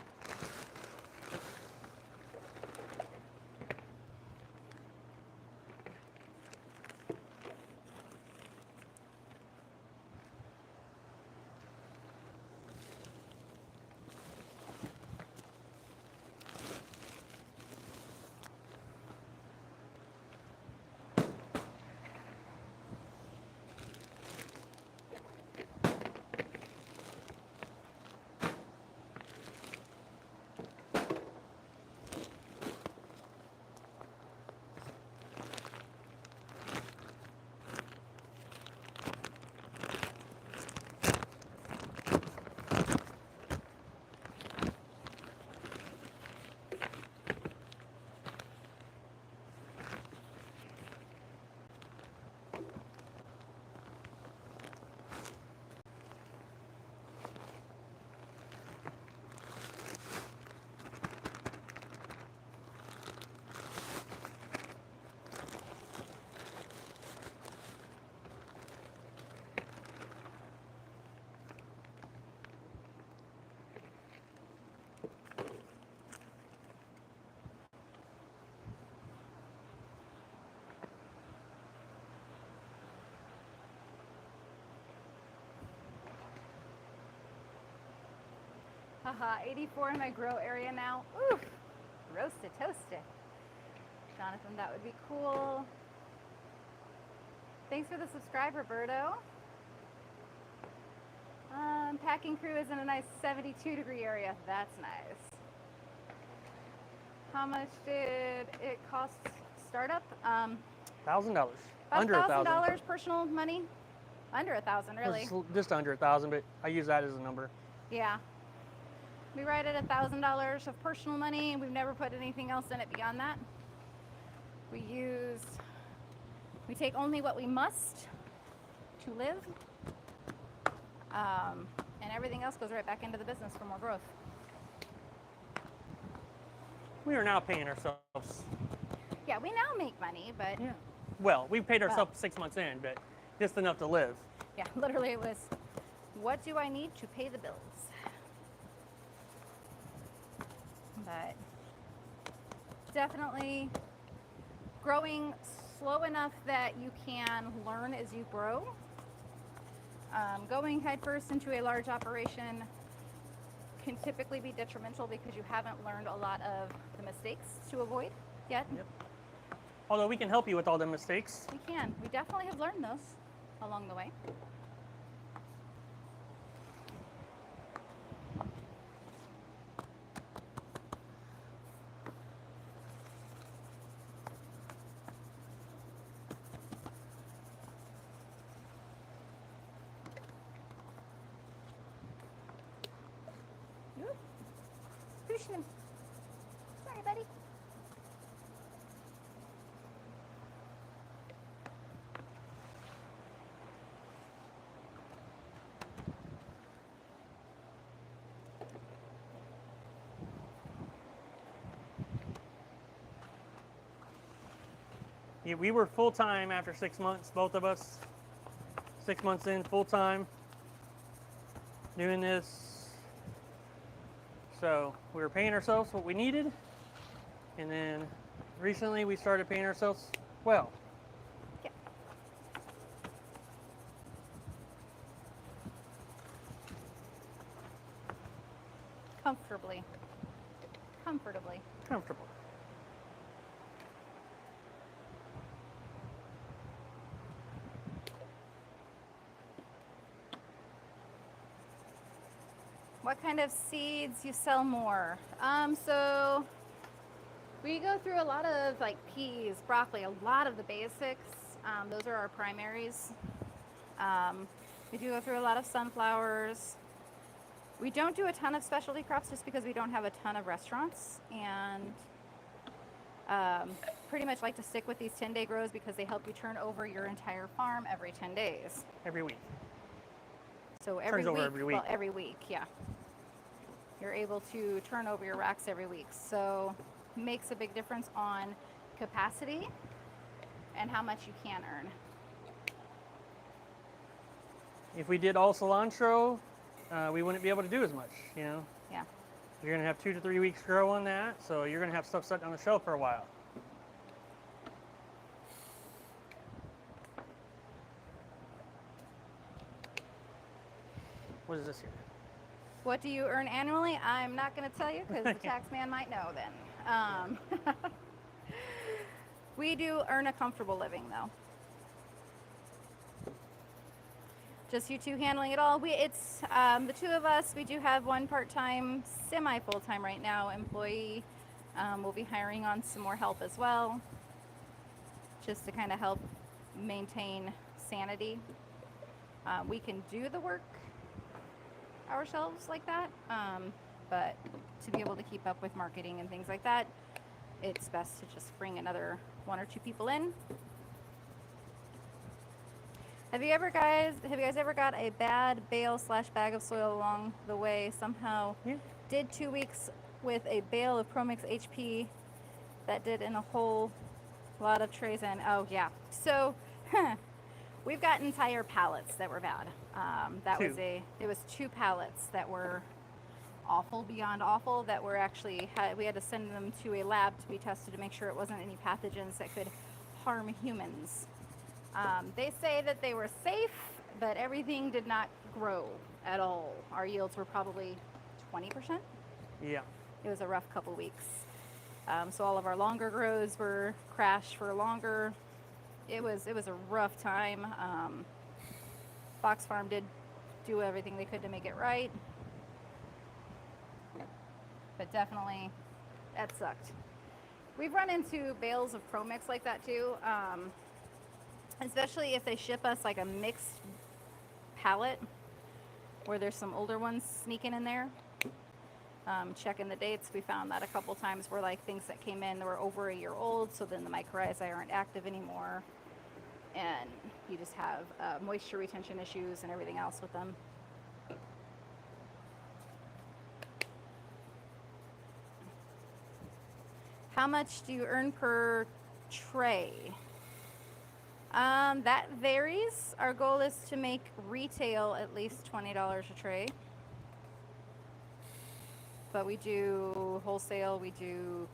Haha, 84 in my grow area now. Oof, roasted, toasted. Jonathan, that would be cool. Thanks for the subscribe, Roberto. Packing crew is in a nice 72-degree area. That's nice. How much did it cost startup? $1,000. About Under $1,000. $1,000 personal money. Under $1,000, really. Just under $1,000, but I use that as a number. Yeah. We write at $1,000 of personal money, and we've never put anything else in it beyond that. We take only what we must to live, And everything else goes right back into the business for more growth. We are now paying ourselves. Yeah, we now make money, but Yeah. Well, we paid ourselves 6 months in, but just enough to live. yeah, literally it was, what do I need to pay the bills? But definitely growing slow enough that you can learn as you grow. Going headfirst into a large operation can typically be detrimental because you haven't learned a lot of the mistakes to avoid yet. Yep. Although we can help you with all the mistakes. We can. We definitely have learned those along the way. Oop. Pushing him. Sorry, buddy. Yeah, we were full-time after 6 months, both of us. 6 months in, full-time, doing this. So we were paying ourselves what we needed. And then recently we started paying ourselves well. Yeah. Comfortably. Comfortably. Comfortable. What kind of seeds you sell more? So we go through a lot of like peas, broccoli, a lot of the basics. Those are our primaries. We do go through a lot of sunflowers. We don't do a ton of specialty crops just because we don't have a ton of restaurants, and pretty much like to stick with these 10-day grows because they help you turn over your entire farm every 10 days. Every week. So every Turns over week, every week. well, every week, yeah. You're able to turn over your racks every week. So makes a big difference on capacity and how much you can earn. If we did all cilantro, we wouldn't be able to do as much, you know. Yeah. You're gonna have 2 to 3 weeks grow on that, so you're gonna have stuff sitting on the shelf for a while. What is this here? What do you earn annually? I'm not going to tell you because the tax man might know then. We do earn a comfortable living though. Just you two handling it all. It's the two of us. We do have one part-time, semi-full-time right now employee. We'll be hiring on some more help as well, just to kind of help maintain sanity. We can do the work ourselves like that, but to be able to keep up with marketing and things like that, it's best to just bring another 1 or 2 people in. Have you guys ever got a bad bale / bag of soil along the way? Somehow did 2 weeks with a bale of Promix HP that did in a whole lot of trays in. Oh yeah, so we've got entire pallets that were bad. It was 2 pallets that were awful, beyond awful, that were actually, we had to send them to a lab to be tested to make sure it wasn't any pathogens that could harm humans. They say that they were safe, but everything did not grow at all. Our yields were probably 20%. Yeah. It was a rough couple weeks. So all of our longer grows were crashed for longer. It was a rough time. Fox Farm did do everything they could to make it right, but definitely that sucked. We've run into bales of Promix like that too, especially if they ship us like a mixed pallet where there's some older ones sneaking in there. Checking the dates, we found that a couple times where like things that came in that were over a year old, so then the mycorrhizae aren't active anymore, and you just have moisture retention issues and everything else with them. How much do you earn per tray? That varies. Our goal is to make retail at least $20 a tray. But we do wholesale, we do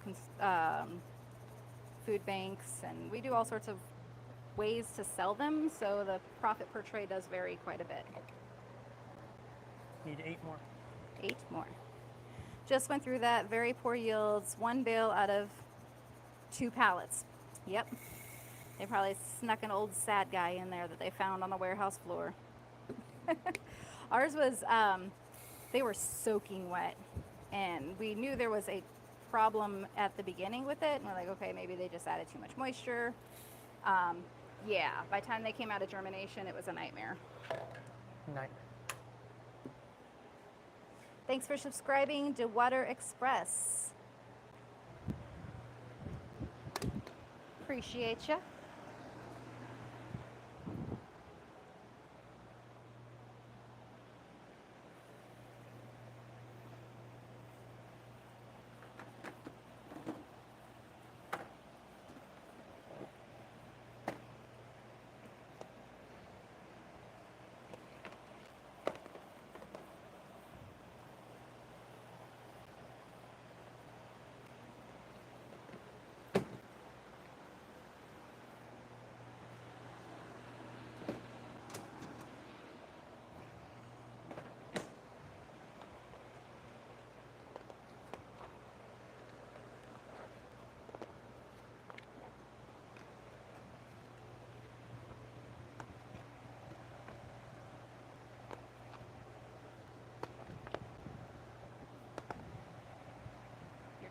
food banks, and we do all sorts of ways to sell them, so the profit per tray does vary quite a bit. Need 8 more. 8 more. Just went through that. Very poor yields. 1 bale out of 2 pallets. Yep. They probably snuck an old sad guy in there that they found on the warehouse floor. Ours was, they were soaking wet. And we knew there was a problem at the beginning with it. And we're like, okay, maybe they just added too much moisture. Yeah, by the time they came out of germination, it was a nightmare. Nightmare. Thanks for subscribing to Water Express. Appreciate you.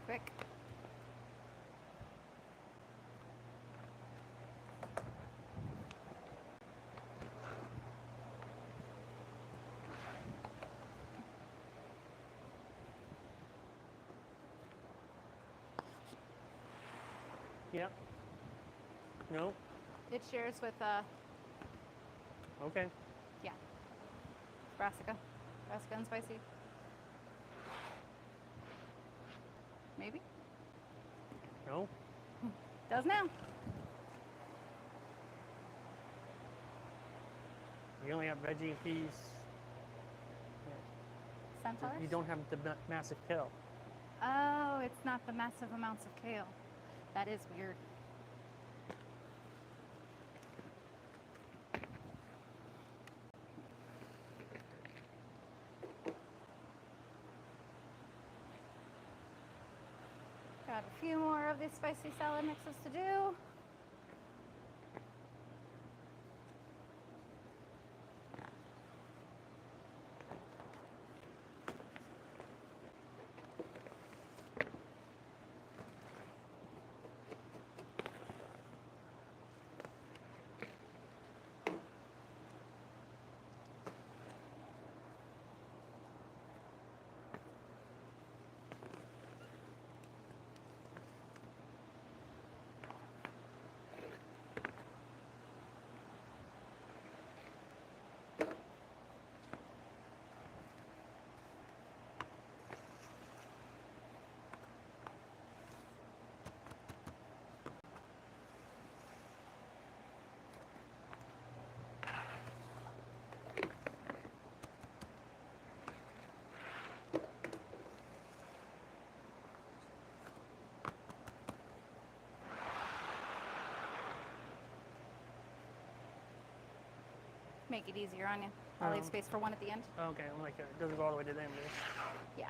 Quick. Yep. No? It shares with, Okay. yeah, brassica. Brassica and spicy. Maybe? No? Does now. You only have veggie and peas. Sunflowers? You don't have the massive kale. Oh, it's not the massive amounts of kale. That is weird. Got a few more of these spicy salad mixes to do. Make it easier on you. I'll leave space for one at the end. Okay, I'm like, it doesn't go all the way to the end. Yeah.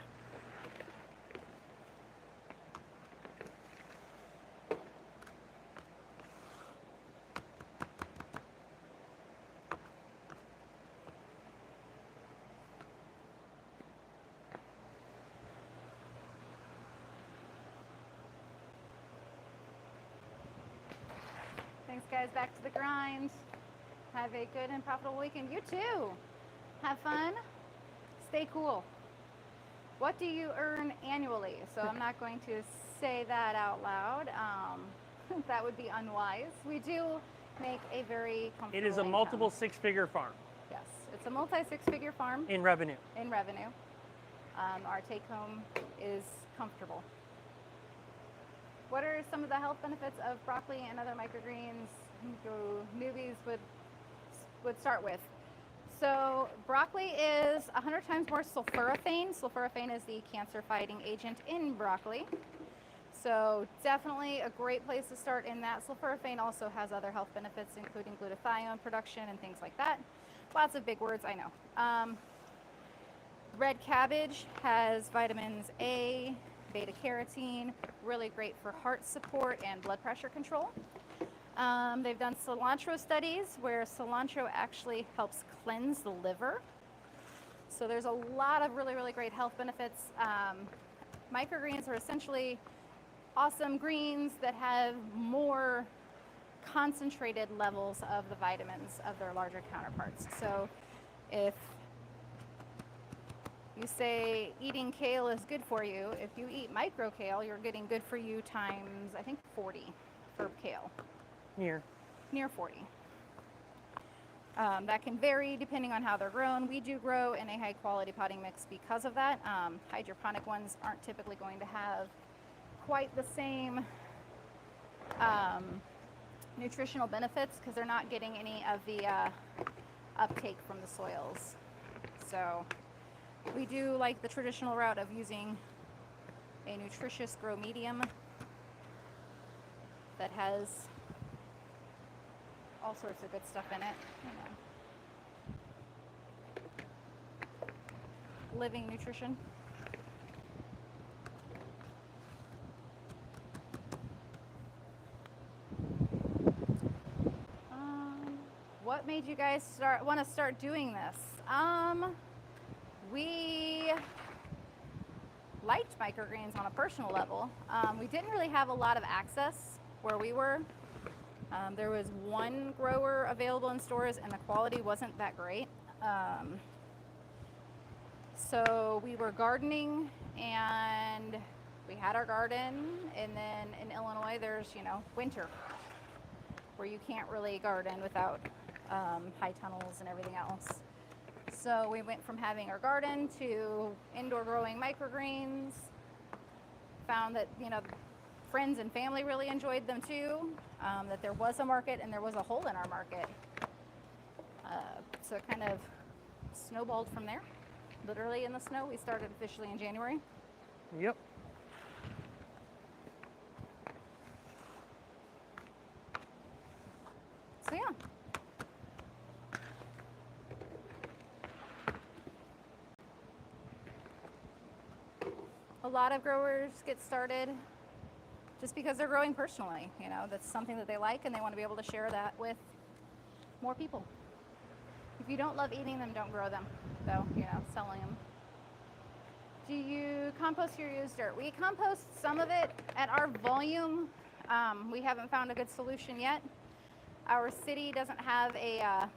Thanks, guys. Back to the grind. Have a good and profitable weekend. You too. Have fun. Stay cool. What do you earn annually? So I'm not going to say that out loud. That would be unwise. We do make a very comfortable It is a income. multiple 6-figure farm. Yes, It's a multi-six-figure farm in revenue. in revenue. Our take-home is comfortable. What are some of the health benefits of broccoli and other microgreens newbies would start with? So broccoli is 100 times more sulforaphane. Sulforaphane is the cancer-fighting agent in broccoli. So definitely a great place to start in that. Sulforaphane also has other health benefits, including glutathione production and things like that. Lots of big words, I know. Red cabbage has vitamins A, beta carotene, really great for heart support and blood pressure control. They've done cilantro studies where cilantro actually helps cleanse the liver. So there's a lot of really, really great health benefits. Microgreens are essentially awesome greens that have more concentrated levels of the vitamins of their larger counterparts. So if you say eating kale is good for you, if you eat micro kale, you're getting good for you times, I think, 40 for kale. Near 40. That can vary depending on how they're grown. We do grow in a high quality potting mix because of that. Hydroponic ones aren't typically going to have quite the same nutritional benefits because they're not getting any of the uptake from the soils. So we do like the traditional route of using a nutritious grow medium that has all sorts of good stuff in it. Living nutrition. What made you guys want to start doing this? We liked microgreens on a personal level. We didn't really have a lot of access where we were. There was one grower available in stores and the quality wasn't that great. So we were gardening and we had our garden, and then in Illinois there's, winter where you can't really garden without high tunnels and everything else. So we went from having our garden to indoor growing microgreens. Found that, friends and family really enjoyed them too, that there was a market and there was a hole in our market. So it kind of snowballed from there. Literally in the snow. We started officially in January. Yep. So yeah. A lot of growers get started just because they're growing personally. That's something that they like and they want to be able to share that with more people. If you don't love eating them, don't grow them, though, selling them. Do you compost your used dirt? We compost some of it at our volume. We haven't found a good solution yet. Our city doesn't have a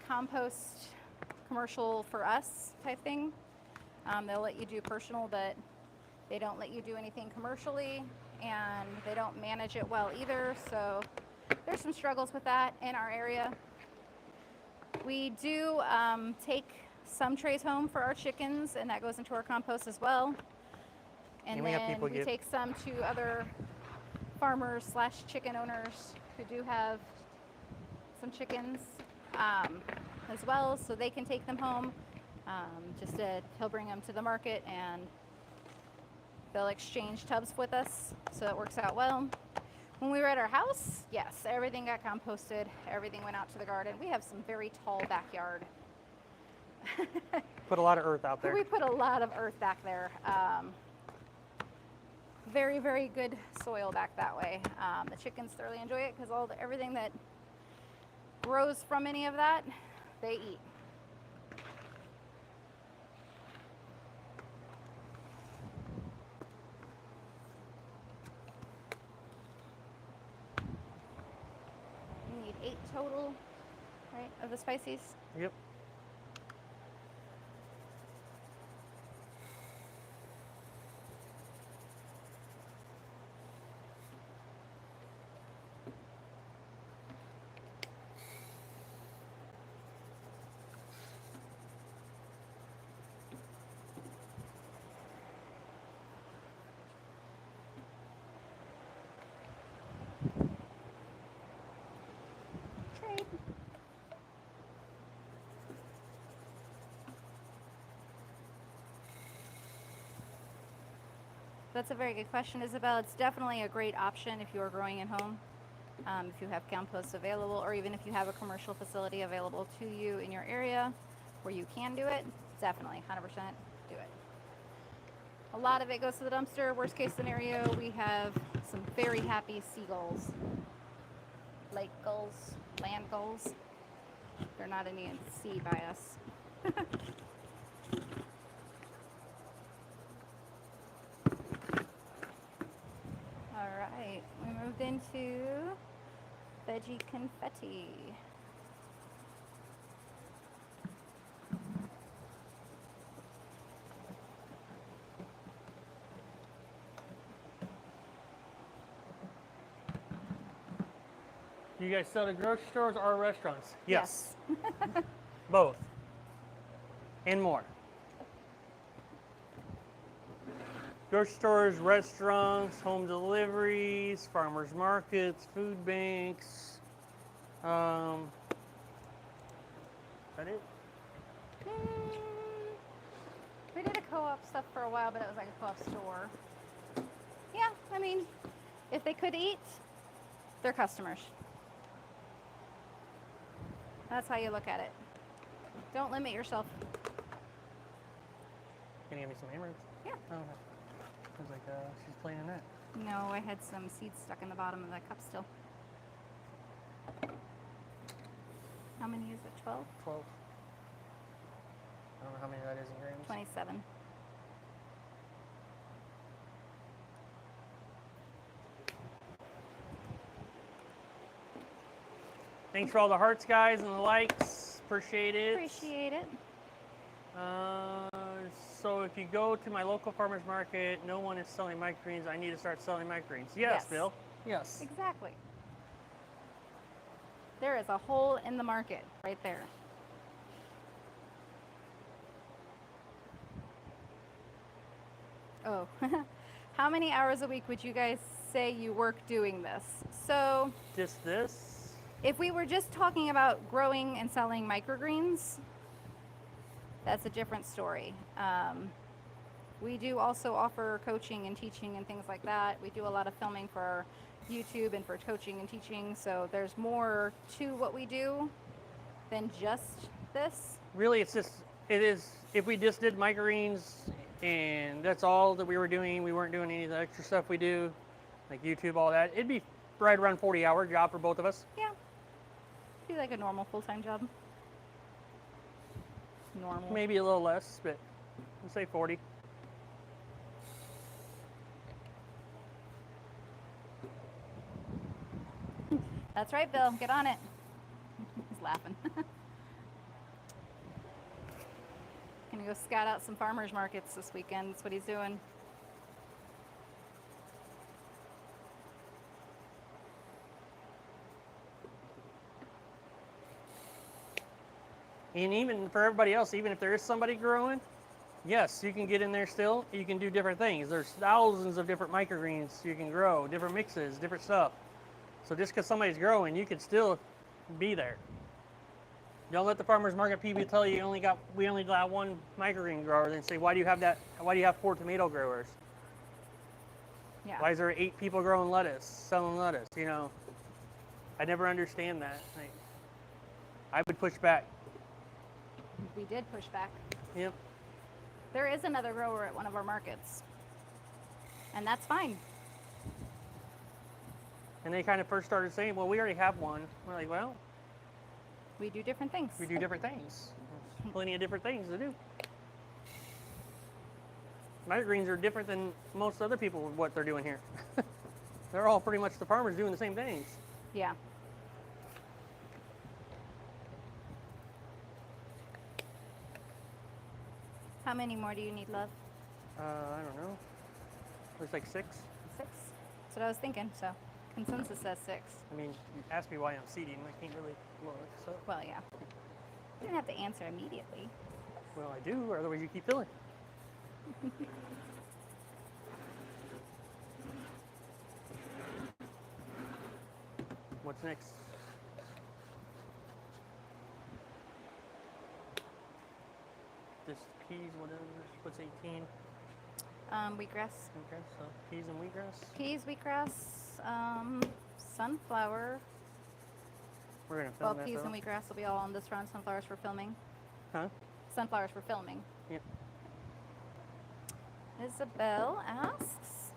compost commercial for us type thing. They'll let you do personal, but they don't let you do anything commercially, and they don't manage it well either. So there's some struggles with that in our area. We do take some trays home for our chickens, and that goes into our compost as well. And then we take some to other farmers / chicken owners who do have some chickens as well, so they can take them home. He'll bring them to the market and they'll exchange tubs with us, so it works out well. When we were at our house, yes, everything got composted, everything went out to the garden. We have some very tall backyard. Put a lot of earth out there. We put a lot of earth back there. Very, very good soil back that way. The chickens thoroughly enjoy it because everything that grows from any of that, they eat. You need 8 total, right, of the spices? Yep. That's a very good question, Isabel. It's definitely a great option if you are growing at home. If you have compost available, or even if you have a commercial facility available to you in your area where you can do it, definitely 100% do it. A lot of it goes to the dumpster. Worst case scenario, we have some very happy seagulls, lake gulls, land gulls. They're not any in the sea by us. All right, we moved into veggie confetti. Do you guys sell to grocery stores or restaurants? Yes. Both. And more. Grocery stores, restaurants, home deliveries, farmers markets, food banks. Is that it? We did a co-op stuff for a while, but it was like a co-op store. Yeah, I mean, if they could eat, they're customers. That's how you look at it. Don't limit yourself. Can you give me some hamburgers? Yeah. Oh, okay. I was like, she's playing in that. No, I had some seeds stuck in the bottom of the cup still. How many is it? 12? 12. I don't know how many that is in grams. 27. Thanks for all the hearts, guys, and the likes. Appreciate it. Appreciate it. So if you go to my local farmer's market, no one is selling microgreens. I need to start selling microgreens. Yes, Bill. Yes. Exactly. There is a hole in the market right there. Oh, how many hours a week would you guys say you work doing this? So Just this? if we were just talking about growing and selling microgreens, that's a different story. We do also offer coaching and teaching and things like that. We do a lot of filming for YouTube and for coaching and teaching. So there's more to what we do than just this. Really, it is, if we just did microgreens and that's all that we were doing, we weren't doing any of the extra stuff we do, like YouTube, all that, it'd be right around 40-hour job for both of us. Yeah. Be like a normal full-time job. Normal. Maybe a little less, but let's say 40. That's right, Bill. Get on it. He's laughing. Gonna go scout out some farmers markets this weekend. That's what he's doing. And even for everybody else, even if there is somebody growing, yes, you can get in there still. You can do different things. There's thousands of different microgreens you can grow, different mixes, different stuff. So just because somebody's growing, you could still be there. Don't let the farmers market people tell you we only got one microgreen grower. Then say, why do you have that? Why do you have 4 tomato growers? Yeah. Why is there 8 people growing lettuce, selling lettuce? You know, I never understand that. I would push back. We did push back. Yep. There is another grower at one of our markets, and that's fine. And they kind of first started saying, well, we already have one. We're like, well, We do different things. we do different things. There's plenty of different things to do. Microgreens are different than most other people, what they're doing here. They're all pretty much the farmers doing the same things. Yeah. How many more do you need, love? I don't know. There's like 6. 6? That's what I was thinking. So consensus says 6. I mean, you asked me why I'm seeding. I can't really look. So, Well, yeah. You didn't have to answer immediately. well, I do, or otherwise you keep filling. What's next? This peas, whatever. What's 18? Wheatgrass. Okay, so peas and wheatgrass. Peas, wheatgrass, sunflower. We're gonna Well, film that peas though. and wheatgrass will be all on this round. Sunflowers for filming. Huh? Sunflowers for filming. Yeah. Isabel asks,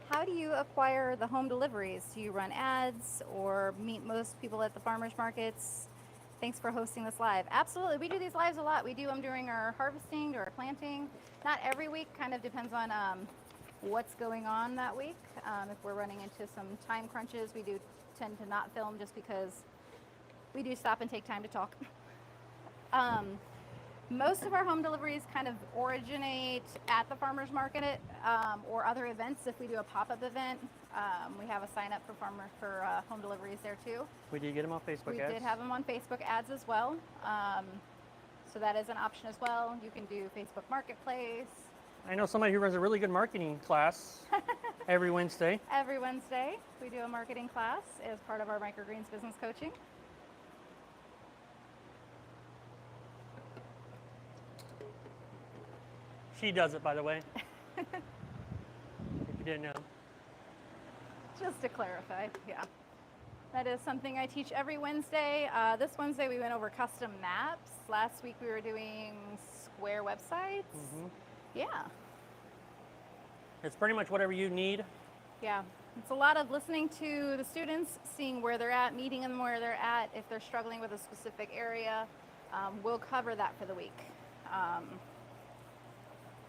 how do you acquire the home deliveries? Do you run ads or meet most people at the farmers markets? Thanks for hosting this live. Absolutely, we do these lives a lot. We do them during our harvesting or our planting. Not every week, kind of depends on what's going on that week. If we're running into some time crunches, we do tend to not film just because we do stop and take time to talk. Most of our home deliveries kind of originate at the farmers market or other events. If we do a pop-up event, we have a sign up for home deliveries there too. We did get them on Facebook We ads. did have them on Facebook ads as well. So that is an option as well. You can do Facebook Marketplace. I know somebody who runs a really good marketing class every Wednesday. Every Wednesday, we do a marketing class as part of our Microgreens business coaching. She does it, by the way. If you didn't know. Just to clarify, yeah. That is something I teach every Wednesday. This Wednesday we went over custom maps. Last week we were doing square websites. Yeah, It's pretty much whatever you need. yeah. It's a lot of listening to the students, seeing where they're at, meeting them where they're at. If they're struggling with a specific area, we'll cover that for the week.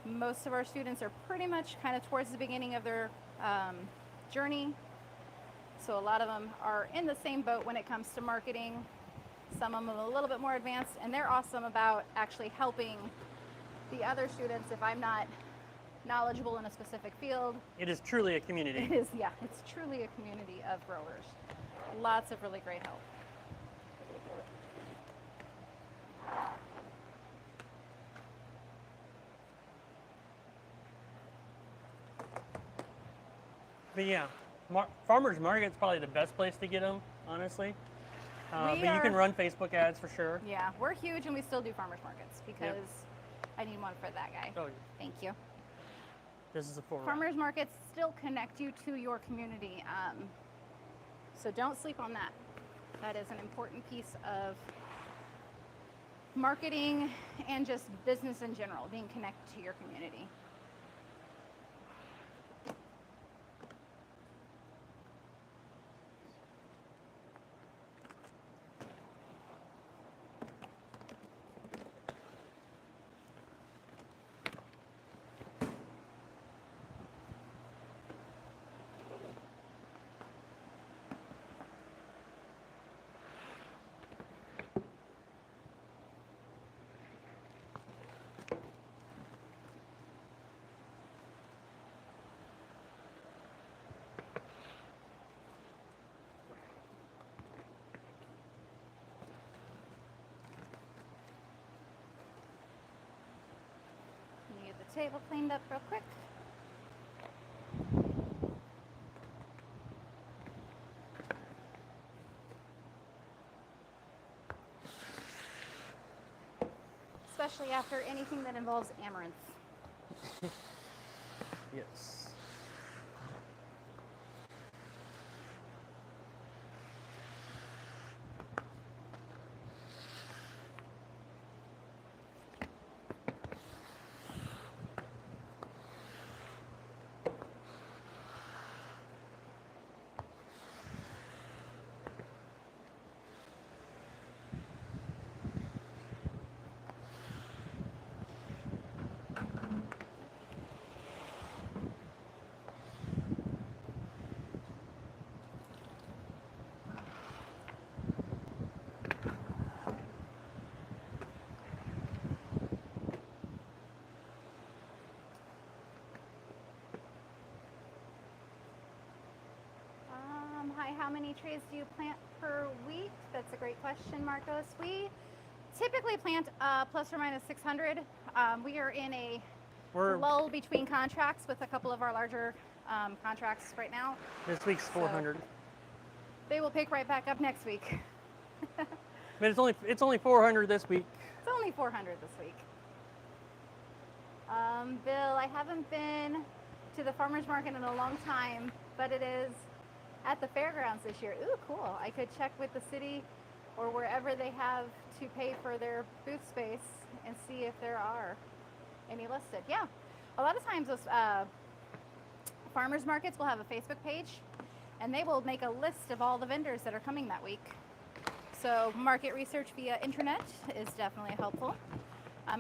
Most of our students are pretty much kind of towards the beginning of their journey. So a lot of them are in the same boat when it comes to marketing. Some of them are a little bit more advanced, and they're awesome about actually helping the other students if I'm not knowledgeable in a specific field. It is truly a It community. is, yeah, it's truly a community of growers. Lots of really great help. But yeah, farmers market's probably the best place to get them, honestly. But you can run Facebook ads for sure. Yeah, we're huge and we still do farmers markets because I need one for that guy. Oh, Thank you. this is a full round. Farmers markets still connect you to your community. So don't sleep on that. That is an important piece of marketing and just business in general, being connected to your community. Let me get the table cleaned up real quick. Especially after anything that involves amaranth. Yes. Hi, how many trees do you plant per week? That's a great question, Marcos. We typically plant plus or minus 600. We are in a lull between contracts with a couple of our larger contracts right now. This week's 400. They will pick right back up next week. But it's only 400 this week. It's only 400 this week. Bill, I haven't been to the farmer's market in a long time, but it is at the fairgrounds this year. Ooh, cool. I could check with the city or wherever they have to pay for their booth space and see if there are any listed. Yeah, a lot of times those farmers markets will have a Facebook page and they will make a list of all the vendors that are coming that week. So market research via internet is definitely helpful.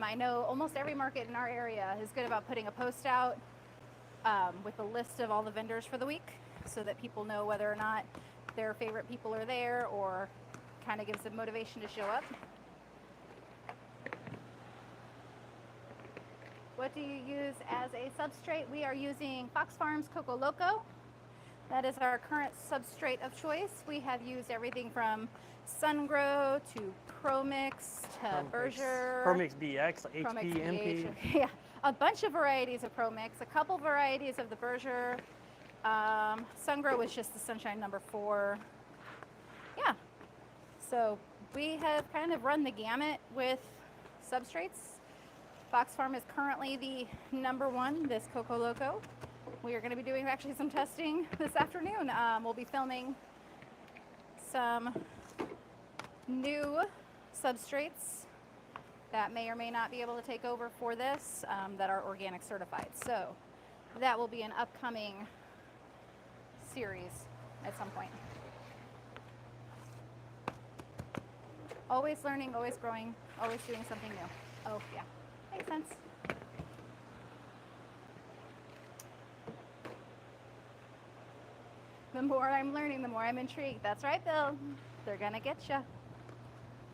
I know almost every market in our area is good about putting a post out with a list of all the vendors for the week so that people know whether or not their favorite people are there, or kind of gives them motivation to show up. What do you use as a substrate? We are using Fox Farms Coco Loco. That is our current substrate of choice. We have used everything from Sungrow to ProMix to Berger. ProMix BX, ProMix HP, MP. Yeah, a bunch of varieties of ProMix, a couple varieties of the Berger. Sungrow was just the Sunshine number 4. Yeah, so we have kind of run the gamut with substrates. Fox Farm is currently the number 1, this Coco Loco. We are going to be doing actually some testing this afternoon. We'll be filming some new substrates that may or may not be able to take over for this that are organic certified. So that will be an upcoming series at some point. Always learning, always growing, always doing something new. Oh yeah, makes sense. The more I'm learning, the more I'm intrigued. That's right, Bill. They're gonna get you.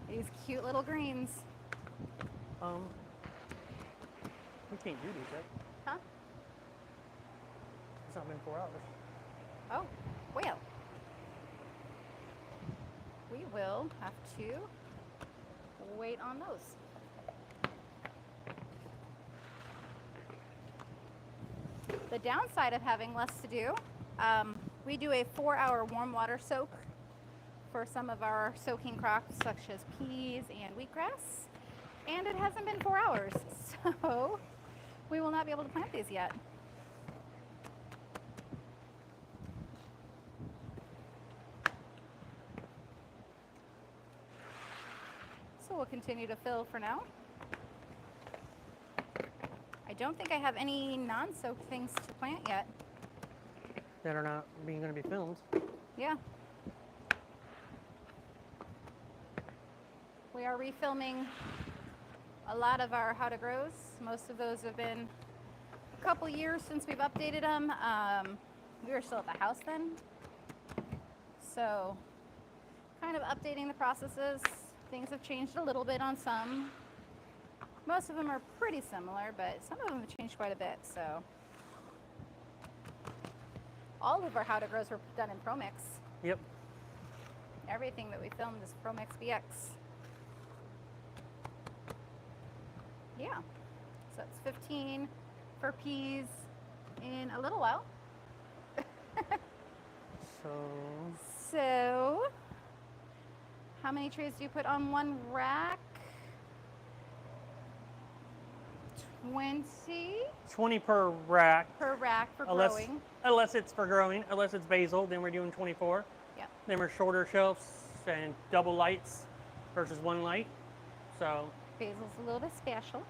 These cute little greens. We can't do these, right? Huh? It's not been 4 hours. Oh, well. We will have to wait on those. The downside of having less to do, we do a 4-hour warm water soak for some of our soaking crops such as peas and wheatgrass, and it hasn't been 4 hours, so we will not be able to plant these yet. So we'll continue to fill for now. I don't think I have any non-soaked things to plant yet. That are not going to be filmed. Yeah. We are refilming a lot of our how to grows. Most of those have been a couple years since we've updated them. We were still at the house then. So kind of updating the processes. Things have changed a little bit on some. Most of them are pretty similar, but some of them have changed quite a bit. So all of our how to grows were done in ProMix. Yep. Everything that we filmed is ProMix BX. Yeah. So it's 15 for peas in a little while. So how many trays do you put on one rack? 20 per rack. per rack for Unless, growing. unless it's for growing. Unless it's basil, then we're doing 24. Yeah. Then we're shorter shelves and double lights versus one light. So Basil's a little bit special.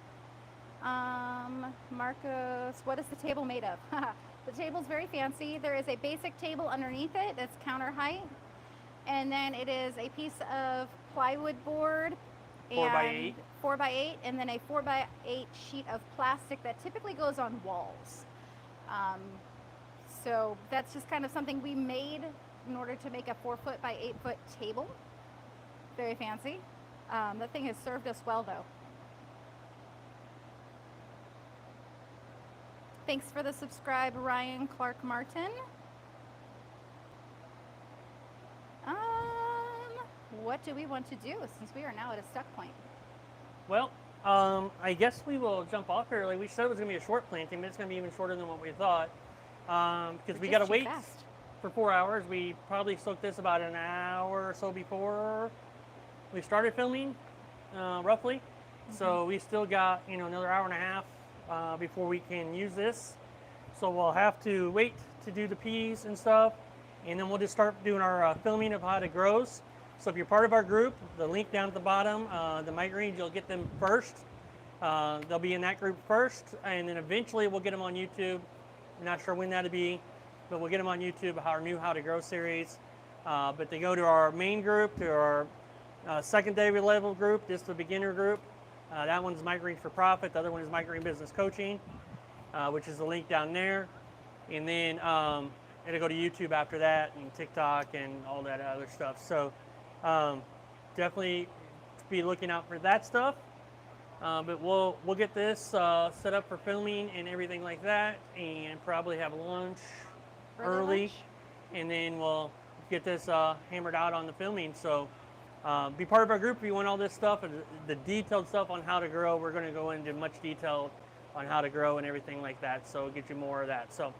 Marcos, what is the table made of? The table's very fancy. There is a basic table underneath it that's counter height. And then it is a piece of plywood board. 4x8. 4x8, and then a 4x8 sheet of plastic that typically goes on walls. So that's just kind of something we made in order to make a 4-foot by 8-foot table. Very fancy. That thing has served us well though. Thanks for the subscribe, Ryan Clark Martin. What do we want to do since we are now at a stuck point? Well, I guess we will jump off early. We said it was going to be a short planting, but it's going to be even shorter than what we thought. Because we got to wait fast. for 4 hours. We probably soaked this about an hour or so before we started filming, roughly. So we still got, another hour and a half before we can use this. So we'll have to wait to do the peas and stuff, and then we'll just start doing our filming of how it grows. So if you're part of our group, the link down at the bottom, the Microgreens, you'll get them first. They'll be in that group first, and then eventually we'll get them on YouTube. I'm not sure when that'll be, but we'll get them on YouTube, our new How to Grow series. But they go to our main group, to our secondary level group, just the beginner group. That one's Microgreen for Profit. The other one is Microgreen Business Coaching, which is the link down there. And then it'll go to YouTube after that, and TikTok and all that other stuff. So definitely be looking out for that stuff. But we'll get this set up for filming and everything like that, and probably have lunch early, and then we'll get this hammered out on the filming. So be part of our group if you want all this stuff and the detailed stuff on how to grow. We're going to go into much detail on how to grow and everything like that, so get you more of that. So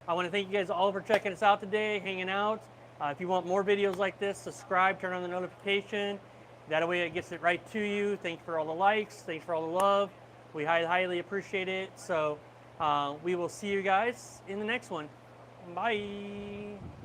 I want to thank you guys all for checking us out today, hanging out. If you want more videos like this, subscribe, turn on the notification. That way it gets it right to you. Thanks for all the likes. Thanks for all the love. We highly appreciate it. So we will see you guys in the next one. Bye.